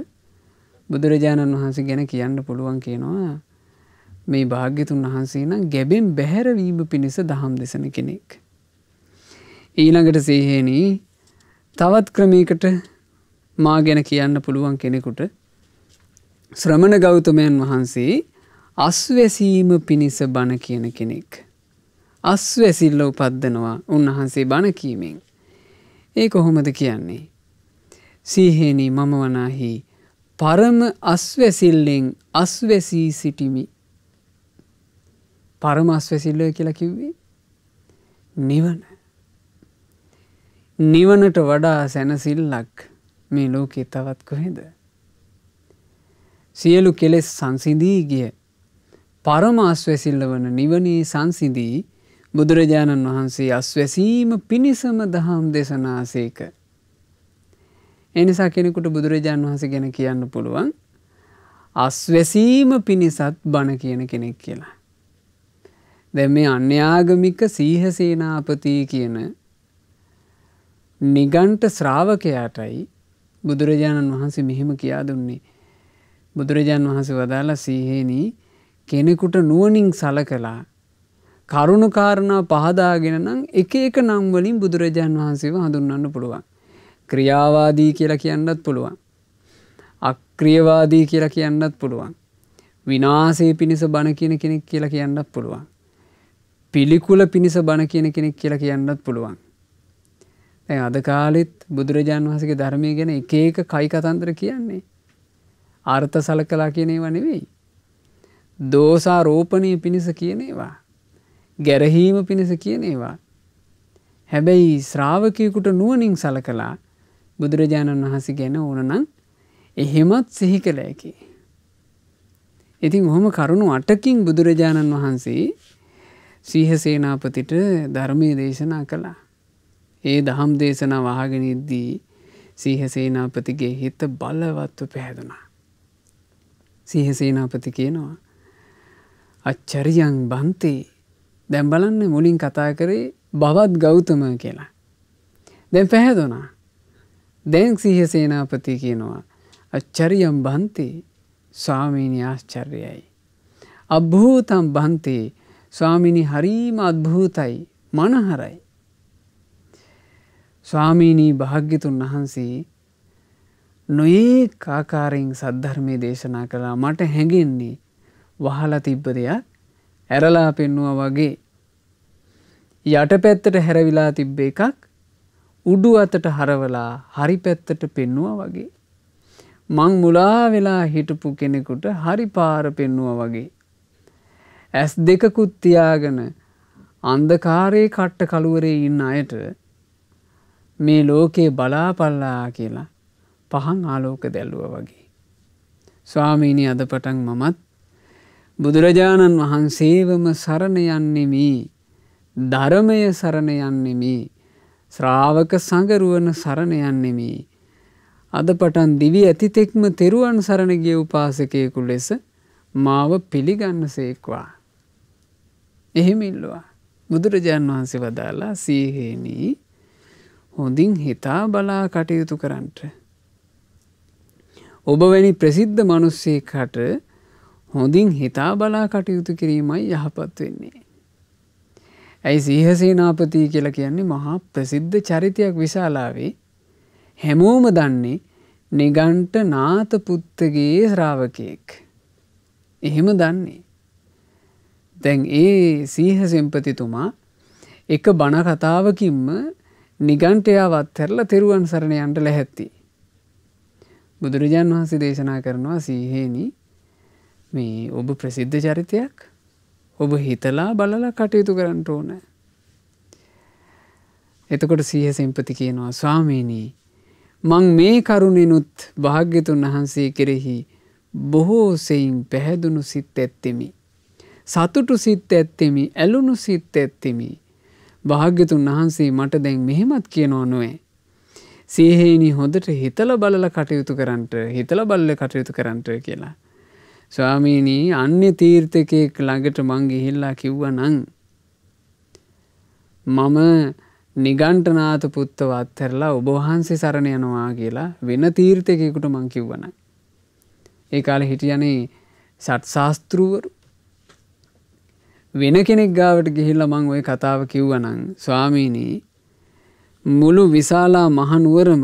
බුදුරජාණන් වහන්සේ ගැන කියන්න පුළුවන් කියනවා මේ භාග්‍යතුන් වහන්සේ නම් ගැබෙන් බැහැරවීම පිණිස දහම් දෙසන කෙනෙක්. ඊළඟට සීහේනි තවත් ක්‍රමයකට මා ගැන කියන්න පුළුවන් කෙනෙකුට ශ්‍රමණ ගෞතමයන් වහන්සේ අස්වැසීම පිණිස බණ කියන කෙනෙක්. අස්වැසිල්ල උපද්දනවා උන්වහන්සේ බණ කීමෙන්. ඒ කොහොමද කියන්නේ? සීහේනි මම වනාහි පරම අස්වැසිල්ලෙන් අස්වැසී සිටිමි. පරම අස්වැසිල්ල කියලා කිව්වේ නිවන. නිවනට වඩා සැනසිල්ලක් මේ ලෝකේ තවත් කොහෙද? සියලු කෙලෙස් සංසිඳී ගිය පරම අස්වැසිල්ල වන නිවනේ සංසිඳී බුදුරජාණන් වහන්සේ අස්වැසීම පිණිසම දහම් දේශනාසේක. එනිසා කෙනෙකුට බුදුරජාණන් වහන්සේ ගැන කියන්න පුළුවන් අස්වැසීම පිණිසත් බණ කියන කෙනෙක් කියලා. දැන් මේ අන්‍යාගමික සීහසේනාපති කියන නිගණ්ඨ ශ්‍රාවකයාටයි බුදුරජාණන් වහන්සේ මෙහෙම කියා දුන්නේ. බුදුරජාණන් වහන්සේ වදාලා සීහේනි කෙනෙකුට නුවණින් සලකලා කරුණු කාරණා පහදාගෙන නම් එක එක නම් වලින් බුදුරජාණන් වහන්සේව හඳුන්වන්න පුළුවන්. ක්‍රියාවාදී කියලා කියන්නත් පුළුවන්. අක්‍රියවාදී කියලා කියන්නත් පුළුවන්. විනාශේ පිණිස බණ කියන කෙනෙක් කියලා කියන්නත් පුළුවන්. පිළිකුල පිණිස බණ කියන කෙනෙක් කියලා කියන්නත් පුළුවන්. දැන් අද කාලෙත් බුදුරජාණන් වහන්සේගේ ධර්මයේ ගැන එක එක කයි කතන්දර කියන්නේ. අර්ථ සලකලා කියන ඒවා නෙවෙයි. දෝෂාරෝපණය පිණිස කියන ඒවා. ගැරහීම පිණිස කියන ඒවා. හැබැයි ශ්‍රාවකයෙකුට නුවණින් සලකලා බුදුරජාණන් වහන්සේ ගැන ඕනනම් එහෙමත් සිහි කළ හැකි. ඉතින් ඔහොම කරුණු 8කින් බුදුරජාණන් වහන්සේ සීහසේනාපතිට ධර්මයේ දේශනා කළා. ඒ දහම් දේශනාව අහගෙන ඉද්දී සීහසේනාපතිගේ හිත බලවත්ව පැහැදුනා. සීහසේනාපති කියනවා අච්චරියං බන්තේ. දැන් බලන්න මුලින් කතා කරේ බවත් ගෞතම කියලා. දැන් පැහැදුනා. දැන් සීහසේනාපති කියනවා අච්චරියං බන්තේ ස්වාමීනි ආශ්චර්යයි. අභූතං බන්තේ ස්වාමීනි හරීම අద్භූතයි මනහරයි. ස්වාමීනි භාග්‍යතුන් වහන්සේ නොයෙක් ආකාරයෙන් සද්ධර්මයේ දේශනා කළා. මට හැඟෙන්නේ වහලා තිබ්බ දෙයක් ඇරලා පෙන්නුවා වගේ. යටපැත්තට හැරවිලා තිබ්බ එකක් උඩු අතට හරවලා හරි පැත්තට පෙන්නුවා වගේ. මං මුලා වෙලා හිටපු කෙනෙකුට හරි පාර පෙන්නුවා වගේ. ඇස් දෙකකුත් තියාගෙන අන්ධකාරයේ කට්ට කළුවරේ ඉන්න අයට මේ ලෝකේ බලාපල්ලා කියලා පහන් ආලෝක දැල්ලුවා වගේ. ස්වාමීනි අද පටන් මමත් බුදුරජාණන් වහන්සේවම සරණ යන්නෙමි. ධර්මය සරණ යන්නෙමි. ශ්‍රාවක සංගරුවන සරණ යන්නෙමි. අද පටන් දිවි ඇතිතෙක්ම තෙරුවන් සරණ ගිය උපාසකයෙකු ලෙස මාව පිළිගන්නසේක්වා. එහෙම ඉල්ලුවා. බුදුරජාණන් වහන්සේ වදාලා සීහේනි හොඳින් හිතා බලා කටයුතු කරන්නට. ඔබ වැනි ප්‍රසිද්ධ මිනිස්සෙක්ට හොඳින් හිතා බලා කටයුතු කිරීමයි යහපත් වෙන්නේ. ඇයි සීහසේනාපති කියලා කියන්නේ මහා ප්‍රසිද්ධ චරිතයක් විශාලාවේ. හැමෝම දන්නේ නිගණ්ඨ නාත පුත්තගේ ශ්‍රාවකයෙක්. එහෙම දන්නේ. දැන් ඒ සීහසෙන්පතිතුමා එක බණ කතාවකින්ම නිගණ්ඨයාවත් හැරලා තෙරුවන් සරණ යන්න ලැහැත්ති. බුදුරජාණන් වහන්සේ දේශනා කරනවා සීහේනි මේ ඔබ ප්‍රසිද්ධ චරිතයක්. ඔබ හිතලා බලලා කටයුතු කරන්න ඕන. එතකොට සීහසෙන්පති කියනවා ස්වාමීනි මං මේ කරුණිනුත් භාග්‍යතුන් වහන්සේ කෙරෙහි බොහෝ සෙයින් පැහැදුණු සිත් ඇත්තෙමි. සතුටු සිත් ඇත්තෙමි. ඇලුණු සිත් ඇත්තෙමි. භාග්‍යතුන් වහන්සේ මට දැන් මෙහෙමත් කියනවා නොවේ. සීහේනි හොඳට හිතලා බලලා කටයුතු කරන්නට, හිතලා බලලා කටයුතු කරන්නට කියලා. ස්වාමීනි අන්‍ය තීර්ථකෙක් ළඟට මං ගිහිල්ලා කිව්වා නම් මම නිගණ්ඨනාත පුත්තව අත්හැරලා ඔබ වහන්සේ සරණ යනවා කියලා වෙන තීර්ථකයෙකුට මං කිව්වා නම් ඒ කාලේ හිටියනේ සත් ශාස්ත්‍රූවරු වෙන කෙනෙක් ගාවට ගිහිල්ලා මං ওই කතාව කිව්වා නම් ස්වාමීනි මුළු විශාලා මහනුවරම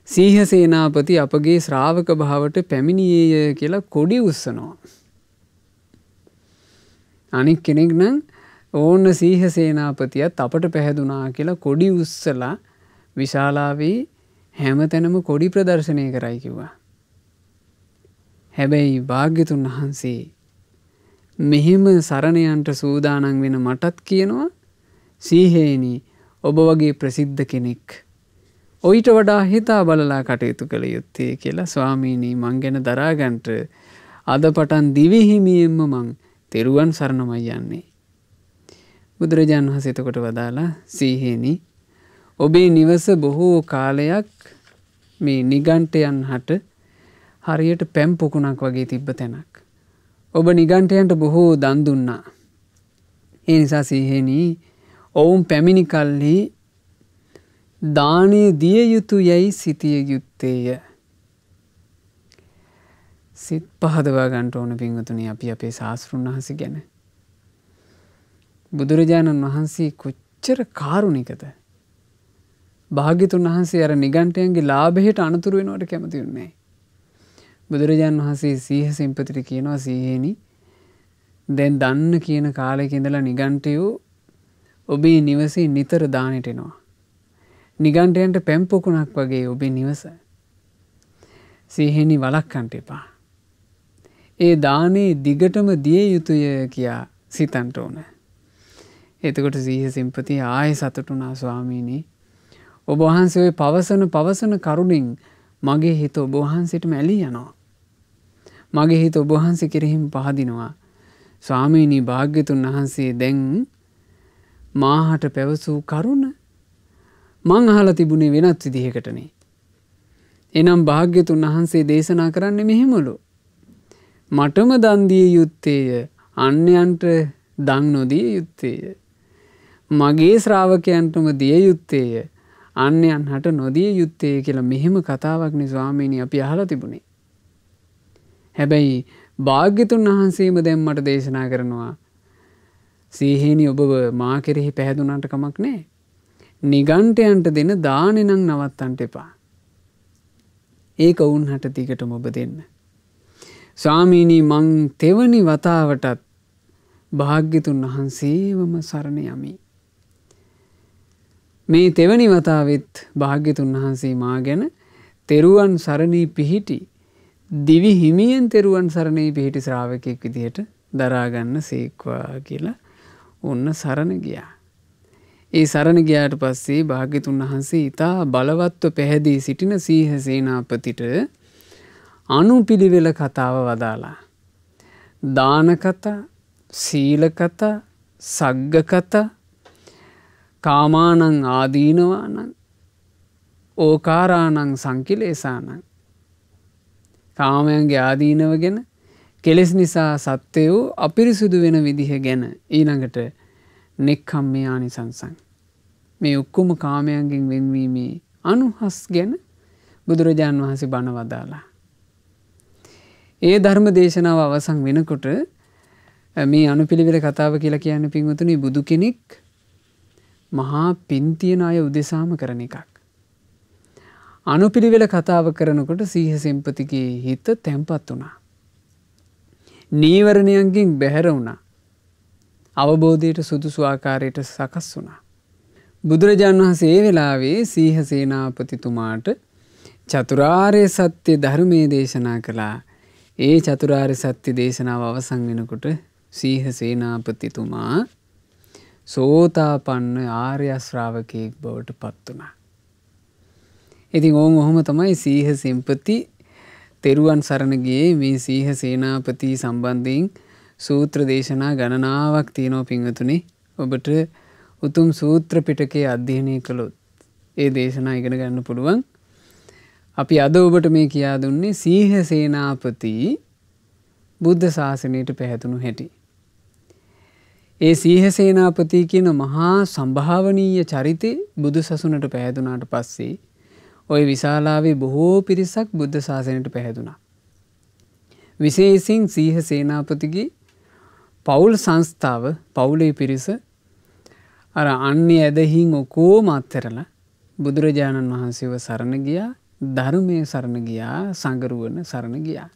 සීහ සේනාපති අපගේ ශ්‍රාවක භාවට පැමිණියේය කියලා කොඩි උස්සනවා. අනික් කෙනෙක් නම් ඕන්න සීහ සේනාපතියත් අපට පැහැදුනා කියලා කොඩි උස්සලා විශාලාවේ හැමතැනම කොඩි ප්‍රදර්ශනය කරයි කිව්වා. හැබැයි භාග්‍යතුන් වහන්සේ මෙහෙම සරණයන්ට සූදානම් වෙන මටත් කියනවා සීහේනි ඔබ වගේ ප්‍රසිද්ධ කෙනෙක් ඔයිට වඩා හිතා බලලා කටයුතු කළ යුත්තේ කියලා ස්වාමීනි මං ගැන දරාගන්ට අද පටන් දිවි හිමියෙන්ම මං තෙරුවන් සරණමයි යන්නේ. බුදුරජාණන් වහන්සේ එතකොට වදාලා සීහේනි ඔබේ නිවස බොහෝ කාලයක් මේ නිගණ්ඨයන් හට හරියට පැම් පොකුණක් වගේ තිබ්බ තැනක්. ඔබ නිගණ්ඨයන්ට බොහෝ දන් දුන්නා. ඒ නිසා සීහේනි ඔවුන් පැමිණි කල්හි දානය දිය යුතු යැයි සිතිය යුත්තේය. සිත් පහදවා ගන්නට ඕන පින්වතුනි අපි අපේ ශාස්ත්‍රුන් වහන්සේ ගැන. බුදුරජාණන් වහන්සේ කොච්චර කාරුණිකද. භාග්‍යතුන් වහන්සේ අර නිගණ්ඨයන්ගේ ලාභයට අනතුරු වෙනවට කැමති වෙන්නේ. බුදුරජාණන් වහන්සේ සීහ සෙන්පතිට කියනවා සීහේනි දැන් දන්න කියන කාලයක ඉඳලා නිගණ්ඨයෝ ඔබේ නිවසේ නිතර දානෙට එනවා. නිගණ්ඨයන්ට පැම් පොකුණක් වගේ ඔබේ නිවස. සීහේනි වළක්වන්න එපා. ඒ දානේ දිගටම දිය යුතුය කියා සිතන්ට ඕන. එතකොට සීහ සෙන්පති ආයෙ සතුටුනා ස්වාමීනි ඔබ වහන්සේ ඔය පවසන කරුණින් මගේ හිත ඔබ වහන්සේටම ඇලී යනවා. මගේ හිත ඔබ වහන්සේ කෙරෙහිම පහදිනවා. ස්වාමීනි භාග්‍යතුන් වහන්සේ දැන් මාහට පැවසූ කරුණ මං අහලා තිබුණේ වෙනත් විදිහකටනේ. එනම් භාග්‍යතුන් වහන්සේ දේශනා කරන්නේ මෙහෙමලු. මටම දන් දිය යුත්තේය අන්‍යයන්ට දන් නොදිය යුත්තේය. මගේ ශ්‍රාවකයන්ටම දිය යුත්තේය අන්‍යයන් හට නොදිය යුත්තේ කියලා මෙහෙම කතාවක්නේ ස්වාමීනි අපි අහලා තිබුණේ. හැබැයි භාග්‍යතුන් වහන්සේම දැන් මට දේශනා කරනවා සීහේනි ඔබ මා කෙරෙහි පැහැදුනාට කමක් නැහැ. නිගණ්ඨයන්ට දෙන දානෙ නම් නවත්තන්න එපා. ඒක වුණහට දිගටම ඔබ දෙන්න. ස්වාමීනි මං තෙවනි වතාවටත් භාග්‍යතුන් වහන්සේවම සරණ යමි. මේ තෙවනි වතාවෙත් භාග්‍යතුන් වහන්සේ මා ගැන තෙරුවන් සරණී පිහිටි දිවි හිමියෙන් තෙරුවන් සරණී පිහිටි ශ්‍රාවකෙක් විදිහට දරාගන්න සේක්වා කියලා ඔන්න සරණ ගියා. ඒ සරණ ගියාට පස්සේ භාග්‍යතුන් වහන්සේ ඊටා බලවත්ව පැහැදී සිටින සීහ සේනාපතිට අනුපිළිවෙල කතාව වදාලා. දාන කතා, සීල කතා, සග්ග කතා, කාමානං ආදීනවානං, ඕකාරානං සංකිලේසානං. කාමයන්ගේ ආදීනව ගැන කෙලෙස් නිසා සත්වයෝ අපිරිසුදු වෙන විදිහ ගැන ඊළඟට නෙක්ඛම්මේ ආනිසංසං මේ ඔක්කොම කාමයන්ගෙන් වෙන්වීමේ අනුහස් ගැන බුදුරජාන් වහන්සේ බණ වදාලා. ඒ ධර්ම දේශනාව අවසන් වෙනකොට මේ අනුපිළිවෙල කතාව කියලා කියන්නේ පින්වතුනි බුදු කෙනෙක් මහා පින් තියන අය උදෙසාම කරන එකක්. අනුපිළිවෙල කතාව කරනකොට සීහ සෙන්පතිගේ හිත තැම්පත් වුණා. නීවරණයන්ගෙන් බැහැර වුණා. අවබෝධයට සුදුසු ආකාරයට සකස් වුණා. බුදුරජාණන් වහන්සේ ඒ වෙලාවේ සීහ සේනාපතිතුමාට චතුරාර්ය සත්‍ය ධර්මයේ දේශනා කළා. ඒ චතුරාර්ය සත්‍ය දේශනාව අවසන් වෙනකොට සීහ සේනාපතිතුමා සෝතාපන්න ආර්ය ශ්‍රාවකයෙක් බවට පත් වුණා. ඉතින් ඔහොම තමයි සීහ සෙන්පති තෙරුවන් සරණ ගියේ. මේ සීහ සේනාපති සම්බන්ධයෙන් සූත්‍ර දේශනා ගණනාවක් තියෙනවා පින්වතුනි. ඔබට උතුම් සූත්‍ර පිටකයේ අධ්‍යයනය කළොත් ඒ දේශනා ඉගෙන ගන්න පුළුවන්. අපි අද ඔබට මේ කියා දුන්නේ සීහ සේනාපති බුද්ධ ශාසනයට පැහැදුණු හැටි. ඒ සීහ සේනාපති කියන මහා සම්භාවනීය චරිතේ බුදු සසුනට පැහැදුනාට පස්සේ ওই විශාලාවේ බොහෝ පිරිසක් බුද්ධ ශාසනයට පැහැදුනා. විශේෂයෙන් සීහ සේනාපතිගේ පවුල් සංස්ථාව පවුලේ පිරිස අර අන්‍ය ඇදහින් ඔකෝම අත්හැරලා බුදුරජාණන් වහන්සේව සරණ ගියා, ධර්මයේ සරණ ගියා, සංගරුවන සරණ ගියා.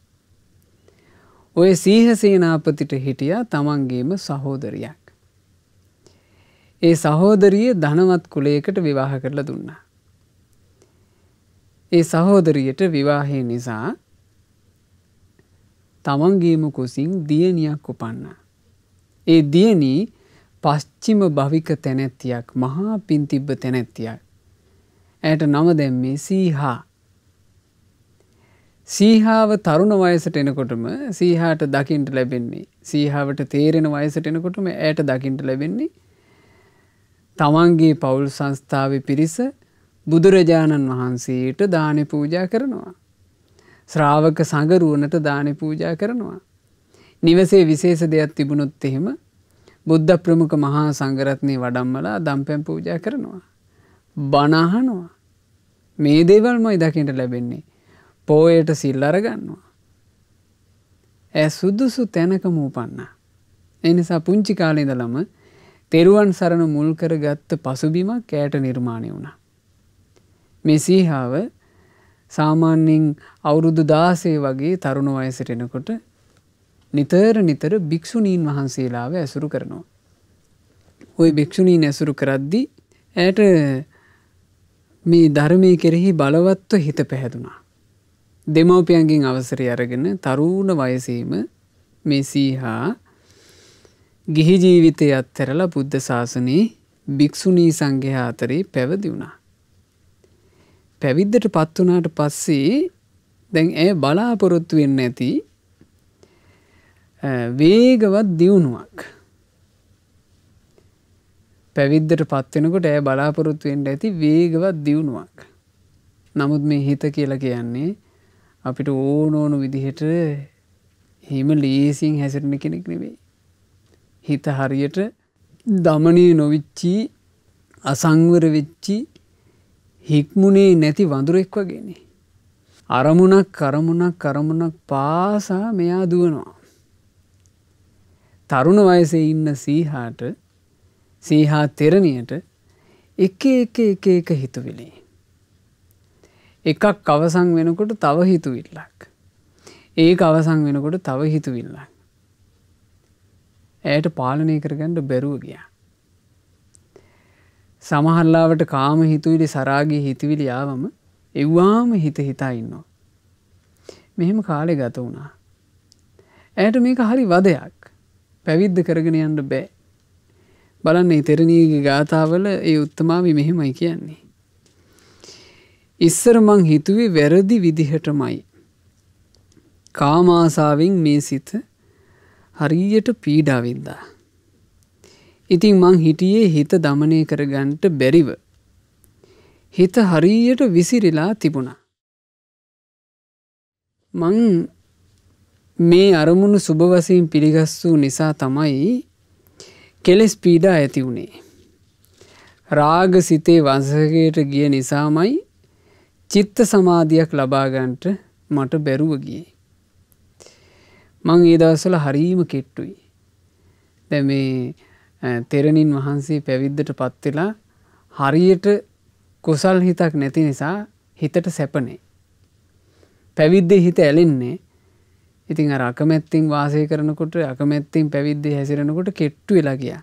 ඔය සීහ සේනාපතිට හිටියා තමන්ගේම සහෝදරියක්. ඒ සහෝදරිය ධනවත් කුලයකට විවාහ කරලා දුන්නා. ඒ සහෝදරියට විවාහය නිසා තමන්ගේම කුසින් දියණියක් උපන්නා. ඒ දියණී පශ්චිම භවික තැනැත්තියක්, මහා පින් තිබ්බ තැනැත්තියක්. ඇයට නම දැම්මේ සීහා. සීහාව තරුණ වයසට එනකොටම සීහාට දකින්න ලැබෙන්නේ, සීහාවට තේරෙන වයසට එනකොටම ඇයට දකින්න ලැබෙන්නේ තමන්ගේ පවුල් සංස්ථාවේ පිරිස බුදුරජාණන් වහන්සේට දානෙ පූජා කරනවා. ශ්‍රාවක සංගරුවනට දානෙ පූජා කරනවා. නිවසේ විශේෂ දෙයක් තිබුණොත් එහෙම බුද්ධ ප්‍රමුඛ මහා සංඝරත්නය වඩම්මලා දම්පැන් පූජා කරනවා. බණ අහනවා. මේ දේවල්මයි දකින්න ලැබෙන්නේ. පොයට සිල් අරගන්නවා. ඒ සුදුසු තැනකම උපන්නා. ඒ නිසා පුංචි කාලේ ඉඳලම තෙරුවන් සරණ මුල් කරගත්ත පසුබිමක් ඇයට නිර්මාණය වුණා. මේ සීහාව සාමාන්‍යයෙන් අවුරුදු 16 වගේ තරුණ වයසට එනකොට නිතර භික්ෂුණීන් වහන්සේලාව ඇසුරු කරනවා. ওই භික්ෂුණීන් ඇසුරු කරද්දී ඇයට මේ ධර්මයේ කෙරෙහි බලවත්ව හිත පැහැදුනා. දෙමව්පියන්ගෙන් අවසරය අරගෙන තරුණ වයසේම මේ සීහා ගිහි ජීවිතය අත්හැරලා බුද්ධ ශාසනයේ භික්ෂුණී සංඝයා අතරේ පැවිදි වුණා. පැවිද්දට පත් වුණාට පස්සේ දැන් ඇය බලාපොරොත්තු වෙන්නේ නැති වේගවත් දියුණුවක්. පැවිද්දට පත් වෙනකොට ඇය බලාපොරොත්තු වෙන්න ඇති වේගවත් දියුණුවක්. නමුත් මේ හිත කියලා කියන්නේ අපිට ඕන විදිහට හිම ලේසියෙන් හැසිරෙන කෙනෙක් නෙවෙයි. හිත හරියට දමණය නොවිච්චි, අසංවර වෙච්චි, හික්මුනේ නැති වඳුරෙක් වගේනේ. අරමුණක් පාසා මෙයා දුවනවා. තරුණ වයසේ ඉන්න සීහා තෙරණියට එක හිතුවිලි. එකක් අවසන් වෙනකොට තව හිතුවිල්ලක්. ඒක අවසන් වෙනකොට තව හිතුවිල්ලක්. ඇයට පාලනය කරගන්න බැරුව ගියා. සමහරලාවට කාම හිතුවිලි, සරාගී හිතුවිලි ආවම එව්වාම හිතා ඉන්නවා. මෙහෙම කාලේ ගත වුණා. ඇයට මේක හරි වදයක්. පැවිද්ද කරගෙන යන්න බෑ. බලන්න මේ තෙරණියගේ ගාථාවල ඒ උත්තමාවි මෙහෙමයි කියන්නේ. ඉස්සර මං හිතුවේ වැරදි විදිහටමයි. කාමාසාවෙන් මේ සිත හරියට පීඩා වින්දා. ඉතින් මං හිටියේ හිත දමනය කරගන්නට බැරිව. හිත හරියට විසිරිලා තිබුණා. මං මේ අරමුණු සුබ වශයෙන් පිළිගස්සූ නිසා තමයි කෙලෙස් පීඩා ඇති වුණේ. රාග සිතේ වංශකයට ගිය නිසාමයි චිත්ත සමාධියක් ලබා ගන්නට මට බැරුව ගියේ. මං ඒ දවස්වල හරීම කෙට්ටුයි. දැන් මේ තෙරණින් වහන්සේ පැවිද්දට පත් වෙලා හරියට කුසල් හිතක් නැති නිසා හිතට සැපනේ. පැවිද්දේ හිත ඇලෙන්නේ. ඉතින් අර අකමැත්තෙන් වාසය කරනකොට, අකමැත්තෙන් පැවිද්දේ හැසිරෙනකොට කෙට්ටු වෙලා ගියා.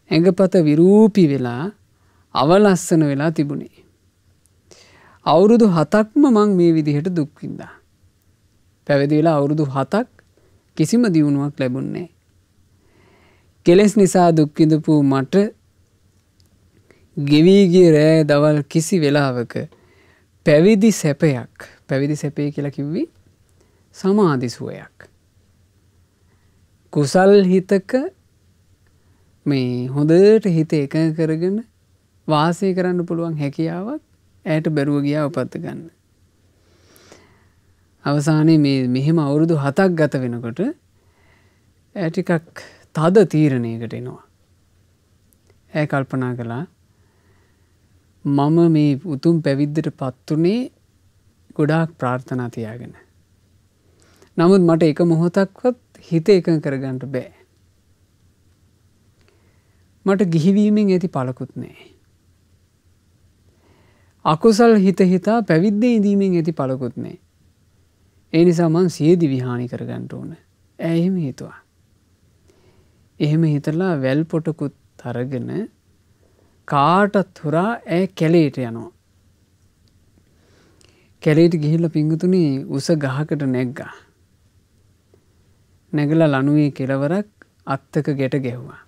ඇඟපත විරූපී වෙලා අවලස්සන වෙලා තිබුණේ. අවුරුදු 7ක්ම මං මේ විදිහට දුක් විඳා. පැවිදි වෙලා අවුරුදු 7ක් කිසිම දියුණුවක් ලැබුණේ නැහැ. කෙලෙස් නිසා දුක් විඳපු මට ගෙවි ගිය රෑ දවල් කිසි වෙලාවක පැවිදි සැපේ කියලා කිව්වේ සමාධි සුවයක්. කුසල් හිතක මේ හොඳට හිත එකඟ කරගෙන වාසය කරන්න පුළුවන් හැකියාවක් ඇයට බැරුව ගියා උපත් ගන්න. අවසානයේ මේ මෙහෙම අවුරුදු 7ක් ගත වෙනකොට ඇය ටිකක් තද තීරණයකට එනවා. ඇය කල්පනා කළා මම මේ උතුම් පැවිද්දට පත් උනේ ගොඩාක් ප්‍රාර්ථනා තියාගෙන. නමුත් මට එක මොහොතක්වත් හිත එකඟ කරගන්න බෑ. මට ගිහිවීමෙන් ඇති පළකුත් නැහැ. අකුසල් හිත හිතා පැවිද්දේ ඉඳීමෙන් ඇති පළකුත් නැහැ. ඒ නිසා මං සියදි විහානි කරගන්න ඕන. ඇය එහෙම හිතුවා. එහෙම හිතලා වැල් පොටකුත් අරගෙන කාටත් හොරා ඇය කැලේට යනවා. කැලේට ගිහිල්ලා පිංගුතුනේ උස ගහකට නැග්ගා. නැගලා ලණුවේ කෙළවරක් අත්තක ගැට ගැහුවා.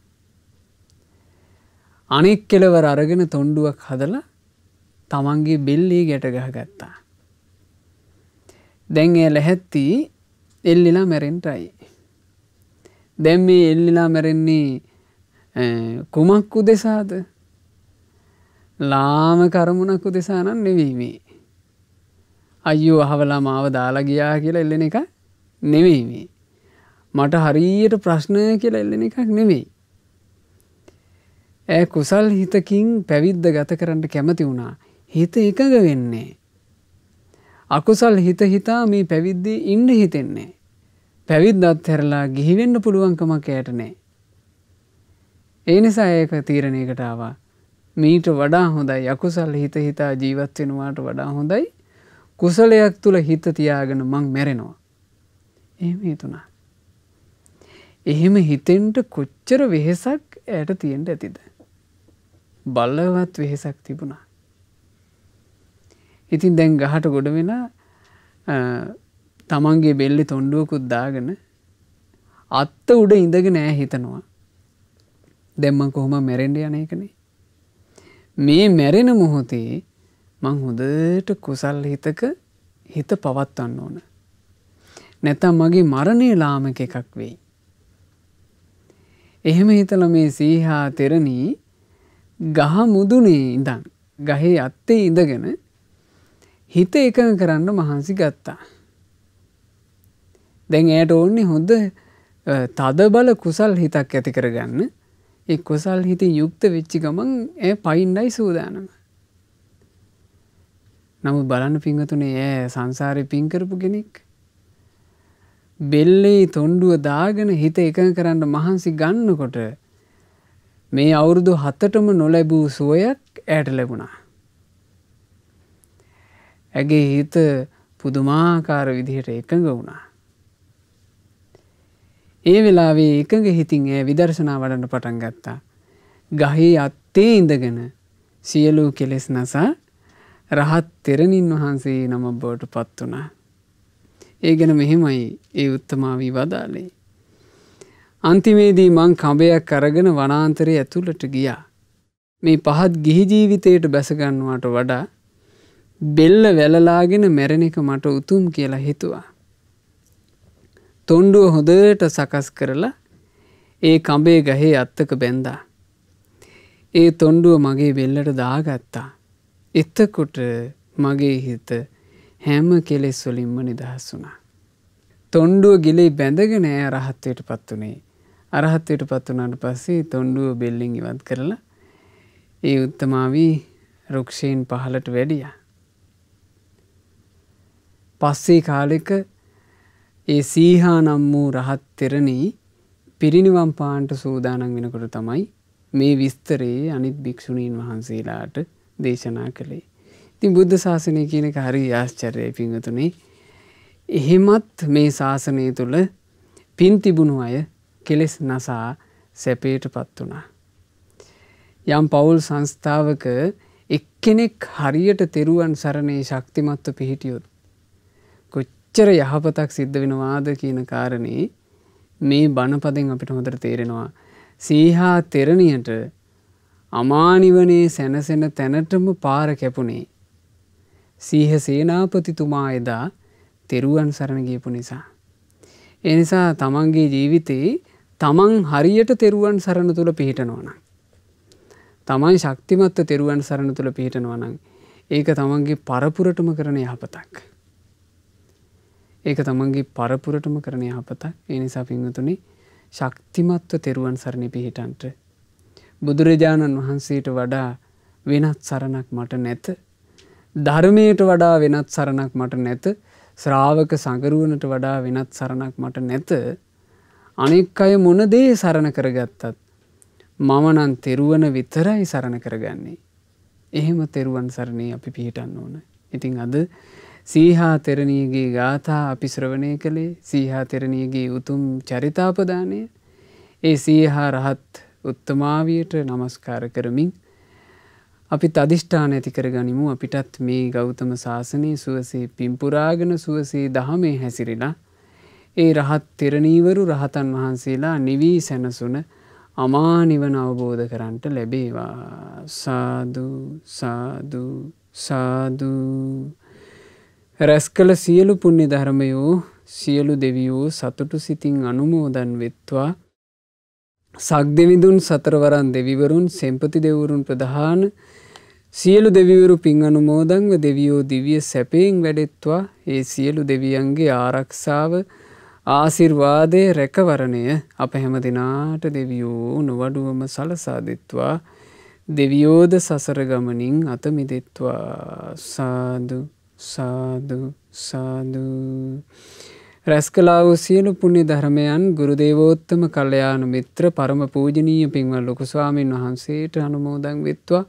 අනෙක් කෙළවර අරගෙන තොණ්ඩුවක් හදලා තමන්ගේ බෙල්ලේ ගැට ගහගත්තා. දැන් එය ලැහැත්ති එල්ලිලා මැරෙන්නයි. දැන් මේ එල්ලිලා මැරෙන්නේ කුමක් උදෙසාද? ලාම කර්මුණක් උදෙසා නම් නෙවෙයි මේ. අයියෝ අහවලා මාව දාලා ගියා කියලා එල්ලෙන එක නෙවෙයි මේ. මට හරියට ප්‍රශ්න කියලා එල්ලෙන එකක් නෙවෙයි. ඇය කුසල් හිතකින් පැවිද්ද ගත කරන්න කැමති වුණා. හිත එකඟ වෙන්නේ. අකුසල් හිත හිතා මේ පැවිද්දේ ඉන්න හිතෙන්නේ. පැවිද්ද අත්හැරලා ගිහි වෙන්න පුළුවන්කමක් ඇයට නැහැ. ඒ නිසා ඒක තීරණයකට ආවා. මීට වඩා හොඳයි අකුසල් හිත හිතා ජීවත් වෙනවාට වඩා හොඳයි කුසලයක් තුල හිත තියාගෙන මං මැරෙනවා. එහෙම හිතුණා. එහෙම හිතෙන්න කොච්චර වෙහෙසක් ඇයට තියෙන්න ඇතිද? බලවත් වෙහෙසක් තිබුණා. ඉතින් දැන් ගහට ගොඩ වෙලා තමන්ගේ බෙල්ලේ තොණ්ඩුවකුත් දාගෙන අත්ත උඩ ඉඳගෙන ඈ හිතනවා. දැන් මං කොහොම මැරෙන්න යන එකනේ. මේ මැරෙන මොහොතේ මං හොඳට කුසල් හිතක හිත පවත්වන්න ඕන. නැත්නම් මගේ මරණය ලාමක එකක් වෙයි. එහෙම හිතලා මේ සීහා තෙරණී ගහ මුදුනේ ඉඳන් ගහේ අත්තේ ඉඳගෙන හිත එකඟ කරන්න මහන්සි ගත්තා. දැන් එයාට ඕනේ හොඳ තද බල කුසල් හිතක් ඇති කරගන්න. ඒ කුසල් හිතින් යුක්ත වෙච්ච ගමන් එයා පයින්නයි සූදානම. නමුත් බලන්න පින්වතුනි එයා සංසාරේ පින් කරපු කෙනෙක්. බෙල්ලේ තොණ්ඩුව දාගෙන හිත එකඟ කරන්න මහන්සි ගන්නකොට මේ අවුරුදු 7ටම නොලැබූ සුවයක් ඇයට ලැබුණා. ඇගේ හිත පුදුමාකාර විදිහට එකඟ වුණා. ඒ වෙලාවේ එකඟ හිතින් ඇය විදර්ශනා වඩන්න පටන් ගත්තා. ගහේ අත්තේ ඉඳගෙන සියලු කෙලෙස් නසා රහත් තෙරණින් වහන්සේ නම බවට පත් වුණා. ඒ ගැන මෙහෙමයි ඒ උත්තමාවී වදාළේ. අන්තිමේදී මං කඹයක් අරගෙන වනාන්තරයේ ඇතුළට ගියා. මේ පහත් ගිහි ජීවිතයට බැස ගන්නවට වඩා බෙල්ල වැලලාගෙන මැරෙන එක මට උතුම් කියලා හිතුවා. තොණ්ඩුව හොඳට සකස් කරලා ඒ කඹේ ගහේ අත්තක බැඳා. ඒ තොණ්ඩුව මගේ බෙල්ලට දාගත්තා. එතකොට මගේ හිත හැම කෙලෙස් වලින්ම නිදහස් වුණා. තොණ්ඩුව ගිලේ බැඳගෙන ඇය රහත්වයට පත් උනේ. අරහත්වයට පත් වුණාට පස්සේ තොණ්ඩුව බෙල්ලෙන් ඉවත් කරලා ඒ උත්තමාවී රුක්ෂයෙන් පහළට වැඩියා. පස්සේ කාලෙක ඒ සීහා නම් වූ රහත් තෙරණී පිරිනිවන් පාන්නට සූදානම් වෙනකොට තමයි මේ විස්තරේ අනිත් භික්ෂුණීන් වහන්සේලාට දේශනා කළේ. ඉතින් බුද්ධ ශාසනය කියන එක හරි ආශ්චර්යයි පින්වතුනි. එහෙමත් මේ ශාසනය තුල පින් තිබුණු අය කෙලෙස් නසා සැපයටපත් වුණා. යම් පෞල් සංස්ථාවක එක්කෙනෙක් හරියට තෙරුවන් සරණේ ශක්තිමත්ව පිහිටියොත් කොච්චර යහපතක් සිද්ධ වෙනවාද කියන කාරණේ මේ බණපදෙන් අපිට හොඳට තේරෙනවා. සීහා තෙරණියට අමානිවනේ සැනසෙන තැනටම පාර කැපුණේ සීහ සේනාපතිතුමා එදා තෙරුවන් සරණ ගියපු නිසා. ඒ නිසා තමන්ගේ ජීවිතේ තමන් හරියට තෙරුවන් සරණ තුල පිහිටනවා නම්, තමන් ශක්තිමත්ව තෙරුවන් සරණ තුල පිහිටනවා නම් ඒක තමන්ගේ පරපුරටම කරන යහපතක්. ඒක තමන්ගේ පරපුරටම කරන යහපතක්. ඒ නිසා පින්වතුනි ශක්තිමත්ව තෙරුවන් සරණ පිහිටන්ට බුදුරජාණන් වහන්සේට වඩා වෙනත් සරණක් මට නැත. ධර්මයට වඩා වෙනත් සරණක් මට නැත. ශ්‍රාවක සංගරුවනට වඩා වෙනත් සරණක් මට නැත. අනෙක් අය මොන දේ සරණ කරගත්තත් මම නම් තෙරුවන විතරයි සරණ කරගන්නේ. එහෙම තෙරුවන් සරණේ අපි පිහිටන්න ඕන. ඉතින් අද සීහා තෙරණියගේ ගාථා අපි ශ්‍රවණය කළේ, සීහා තෙරණියගේ උතුම් චරිතාපදානය. ඒ සීහා රහත් උත්තමාවියට නමස්කාර කරමින් අපිත් අධිෂ්ඨාන ඇති කරගනිමු. අපිටත් මේ ගෞතම සාසනයේ සුවසේ පිම්පුරාගෙන සුවසේ දහමේ හැසිරිලා ඒ රහත් තෙරණීවරු රහතන් වහන්සේලා නිවී සැනසුන අමා නිවන අවබෝධ කරන්ට ලැබේවා. සාදු සාදු සාදු. රැස් කළ සියලු පුණ්‍ය ධර්මයෝ සියලු දෙවියෝ සතුටු සිතින් අනුමෝදන් වෙත්වා. සක්දෙවිඳුන් සතරවරන් දෙවිවරුන් සෙම්පති දෙවිවරුන් ප්‍රධාන සියලු දෙවිවරු පින් අනුමෝදන්ව දෙවියෝ දිව්‍ය සැපයෙන් වැඩෙත්වා. ඒ සියලු දෙවියන්ගේ ආරක්ෂාව ආශිර්වාදය රැකවරණය අප හැම දිනාට දෙවියෝ නොවඩුවම සලසා දෙත්වා. දෙවියෝද සසර ගමනින් අත මිදෙත්වා. සාදු සාදු සාදු. රැස් කළා වූ සියලු පුණ්‍ය ධර්මයන් ගුරු දේවෝත්තම කල්යාණ මිත්‍ර පරම පූජනීය පින්වත් ලොකු ස්වාමීන් වහන්සේට අනුමෝදන් වෙත්වා.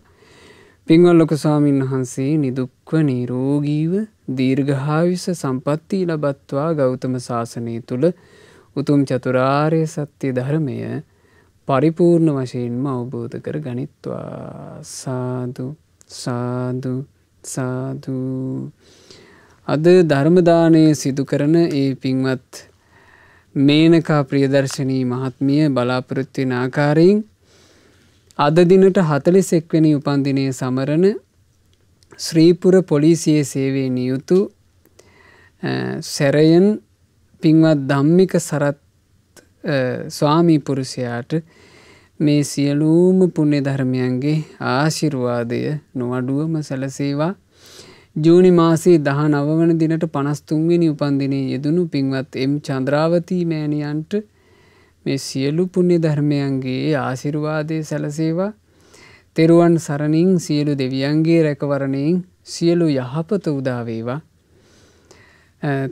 පින්වත් ලොකු ස්වාමීන් වහන්සේ නිදුක්ව නිරෝගීව දීර්ඝායුෂ සම්පatti ලබත්වා ගෞතම සාසනය තුල උතුම් චතුරාර්ය සත්‍ය ධර්මය පරිපූර්ණ වශයෙන්ම අවබෝධ කර ගනිත්වා. සාදු සාදු සාදු. අද ධර්ම දානය සිදු කරන ඒ පින්වත් මේනකා ප්‍රියදර්ශනී මහත්මිය බලාපොරොත්තු වෙන ආකාරයෙන් අද දිනට 41 වෙනි උපන්දිනය සමරන ශ්‍රීපුර පොලිසියේ සේවයේ නියුතු සැරයන් පින්වත් ධම්මික සරත් ස්වාමී පුරුෂයාට මේ සියලුම පුණ්‍ය ධර්මයන්ගේ ආශිර්වාදය නොඅඩුවම සැලසේවා. ජූනි මාසයේ 19 වන දිනට 53 වෙනි උපන්දිනයේ යෙදුණු පින්වත් එම් චන්ද්‍රාවතී මෑණියන්ට මේ සියලු පුණ්‍ය ධර්මයන්ගේ ආශිර්වාදය සැලසේවා. තෙරුවන් සරණින් සියලු දෙවියන්ගේ රැකවරණයෙන් සියලු යහපත උදා වේවා.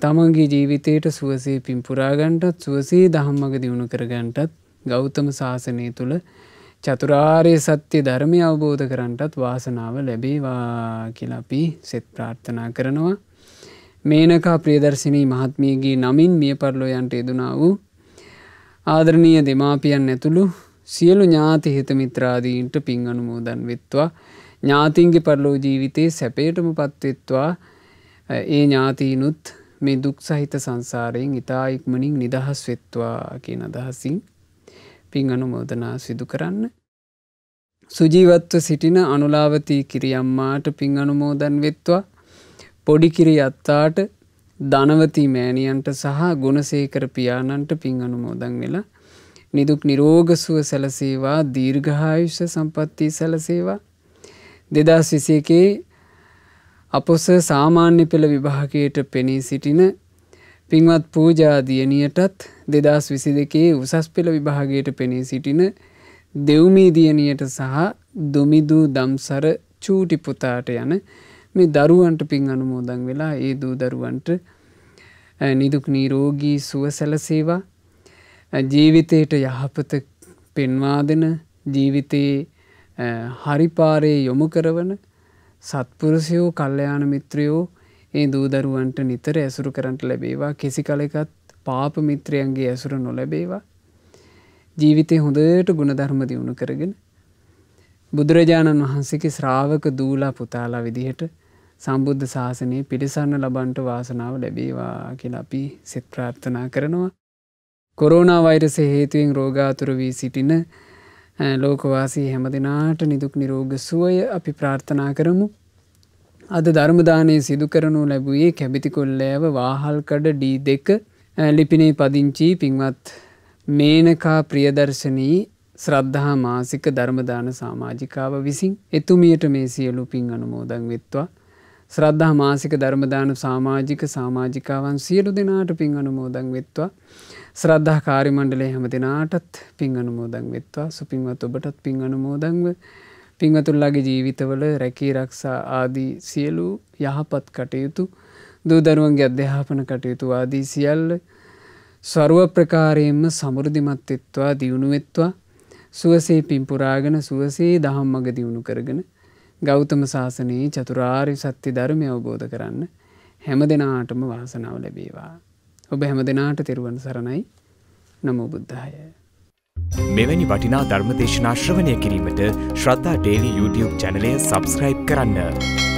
තමන්ගේ ජීවිතයට සුවසේ පිම්පුරා ගන්නටත් සුවසේ ධම්මග දියුණු කර ගන්නටත් ගෞතම සාසනය තුල චතුරාර්ය සත්‍ය ධර්මය අවබෝධ කරගන්නටත් වාසනාව ලැබේවා කියලා අපි සෙත් ප්‍රාර්ථනා කරනවා. මේනකා ප්‍රියදර්ශිනී මහත්මියගේ නමින් මිය පරලෝ යන්ට යෙදුනා වූ ආදරණීය දෙමාපියන් ඇතුළු සියලු ඥාති හිත මිත්‍රාදීන්ට පින් අනුමෝදන් වෙත්වා. ඥාතින්ගේ පරලෝ ජීවිතේ සැපයටමපත් වෙත්වා. ඒ ඥාතීනුත් මේ දුක් සහිත සංසාරයෙන් ඊතා ඉක්මනින් නිදහස් වෙත්වා කියන අදහසින් පින් අනුමෝදනා සිදු කරන්න. සුජීවත්ව සිටින අනුලාවතී කිරියම්මාට පින් අනුමෝදන් වෙත්වා. පොඩි කිරි අත්තාට ධනවතී මෑණියන්ට සහ ගුණසේකර පියාණන්ට පින් අනුමෝදන් වෙලා නිදුක් නිරෝග සුව සැලසේවා. දීර්ඝායුෂ සම්පatti සැලසේවා. 2021 අපොස සාමාන්‍ය පෙළ විභාගයට පෙනී සිටින පින්වත් පූජා දියණියටත් 2022 උසස් පෙළ විභාගයට පෙනී සිටින දෙව්මී දියණියට සහ දුමිදු දම්සර චූටි පුතාට යන මේ දරුවන්ට පින් අනුමෝදන් වෙලා ඒ දූ දරුවන්ට නිදුක් නිරෝගී සුව සැලසේවා. ජීවිතයට යහපත පෙන්වා දෙන ජීවිතේ හරි පාරේ යොමු කරවන සත්පුරුෂයෝ කල්යාණ මිත්‍රයෝ ඒ දූ දරුවන්ට නිතර ඇසුරු කරන්ට ලැබේවා. කිසි කලෙකත් පාප මිත්‍රයන්ගේ ඇසුර නොලැබේවා. ජීවිතේ හොඳට ගුණධර්ම දියුණු කරගෙන බුදුරජාණන් වහන්සේගේ ශ්‍රාවක දූලා පුතාලා විදිහට සම්බුද්ධ ශාසනය පිළිසරණ ලබන්නට වාසනාව ලැබේවා කියලා අපි සෙත් ප්‍රාර්ථනා කරනවා. කොරෝනා වෛරසය හේතුවෙන් රෝගාතුර වී සිටින ලෝකවාසී හැම දිනාට නිදුක් නිරෝග සුවය අපි ප්‍රාර්ථනා කරමු. අද ධර්ම දානයේ සිදු කරනු ලැබුවේ කැබිතිකොල්ලෑව වාහල්කඩ D2 ලිපිනේ පදිංචි පින්වත් මේනකා ප්‍රියදර්ශනී ශ්‍රද්ධා මාසික ධර්මදාන සමාජිකාව විසින් එතුමියට මේ සියලු පින් අනුමෝදන් වෙත්වා. ශ්‍රද්ධා මාසික ධර්මදාන සමාජිකාවන් සියලු දෙනාට පින් අනුමෝදන් වෙත්වා. ශ්‍රද්ධා කාර්ය මණ්ඩලයේ හැම දෙනාටත් පින් අනුමෝදන් වෙත්වා. සුපින්වත් ඔබටත් පින් අනුමෝදන්ව පින්වතුන්ලාගේ ජීවිතවල රැකී ආරක්ෂා ආදී සියලු යහපත් කටයුතු දූ දරුවන්ගේ අධ්‍යාපන කටයුතු ආදී සියල්ල සර්ව ප්‍රකාරයෙන්ම සමෘද්ධිමත් වෙත්වා දියුණු වෙත්වා. සුවසේ පින් පුරාගෙන සුවසේ දහම් මඟ දියුණු කරගෙන ගෞතම සාසනයේ චතුරාර්ය සත්‍ය ධර්මය අවබෝධ කරන්න හැම දෙනාටම වාසනාව ලැබේවා. ඔබ හැම දෙනාට තෙරුවන් සරණයි. නමෝ බුද්ධාය. මෙවැනි වටිනා ධර්ම දේශනා ශ්‍රවණය කිරීමට ශ්‍රද්ධා ඩේලි YouTube චැනලය සබ්ස්ක්‍රයිබ් කරන්න.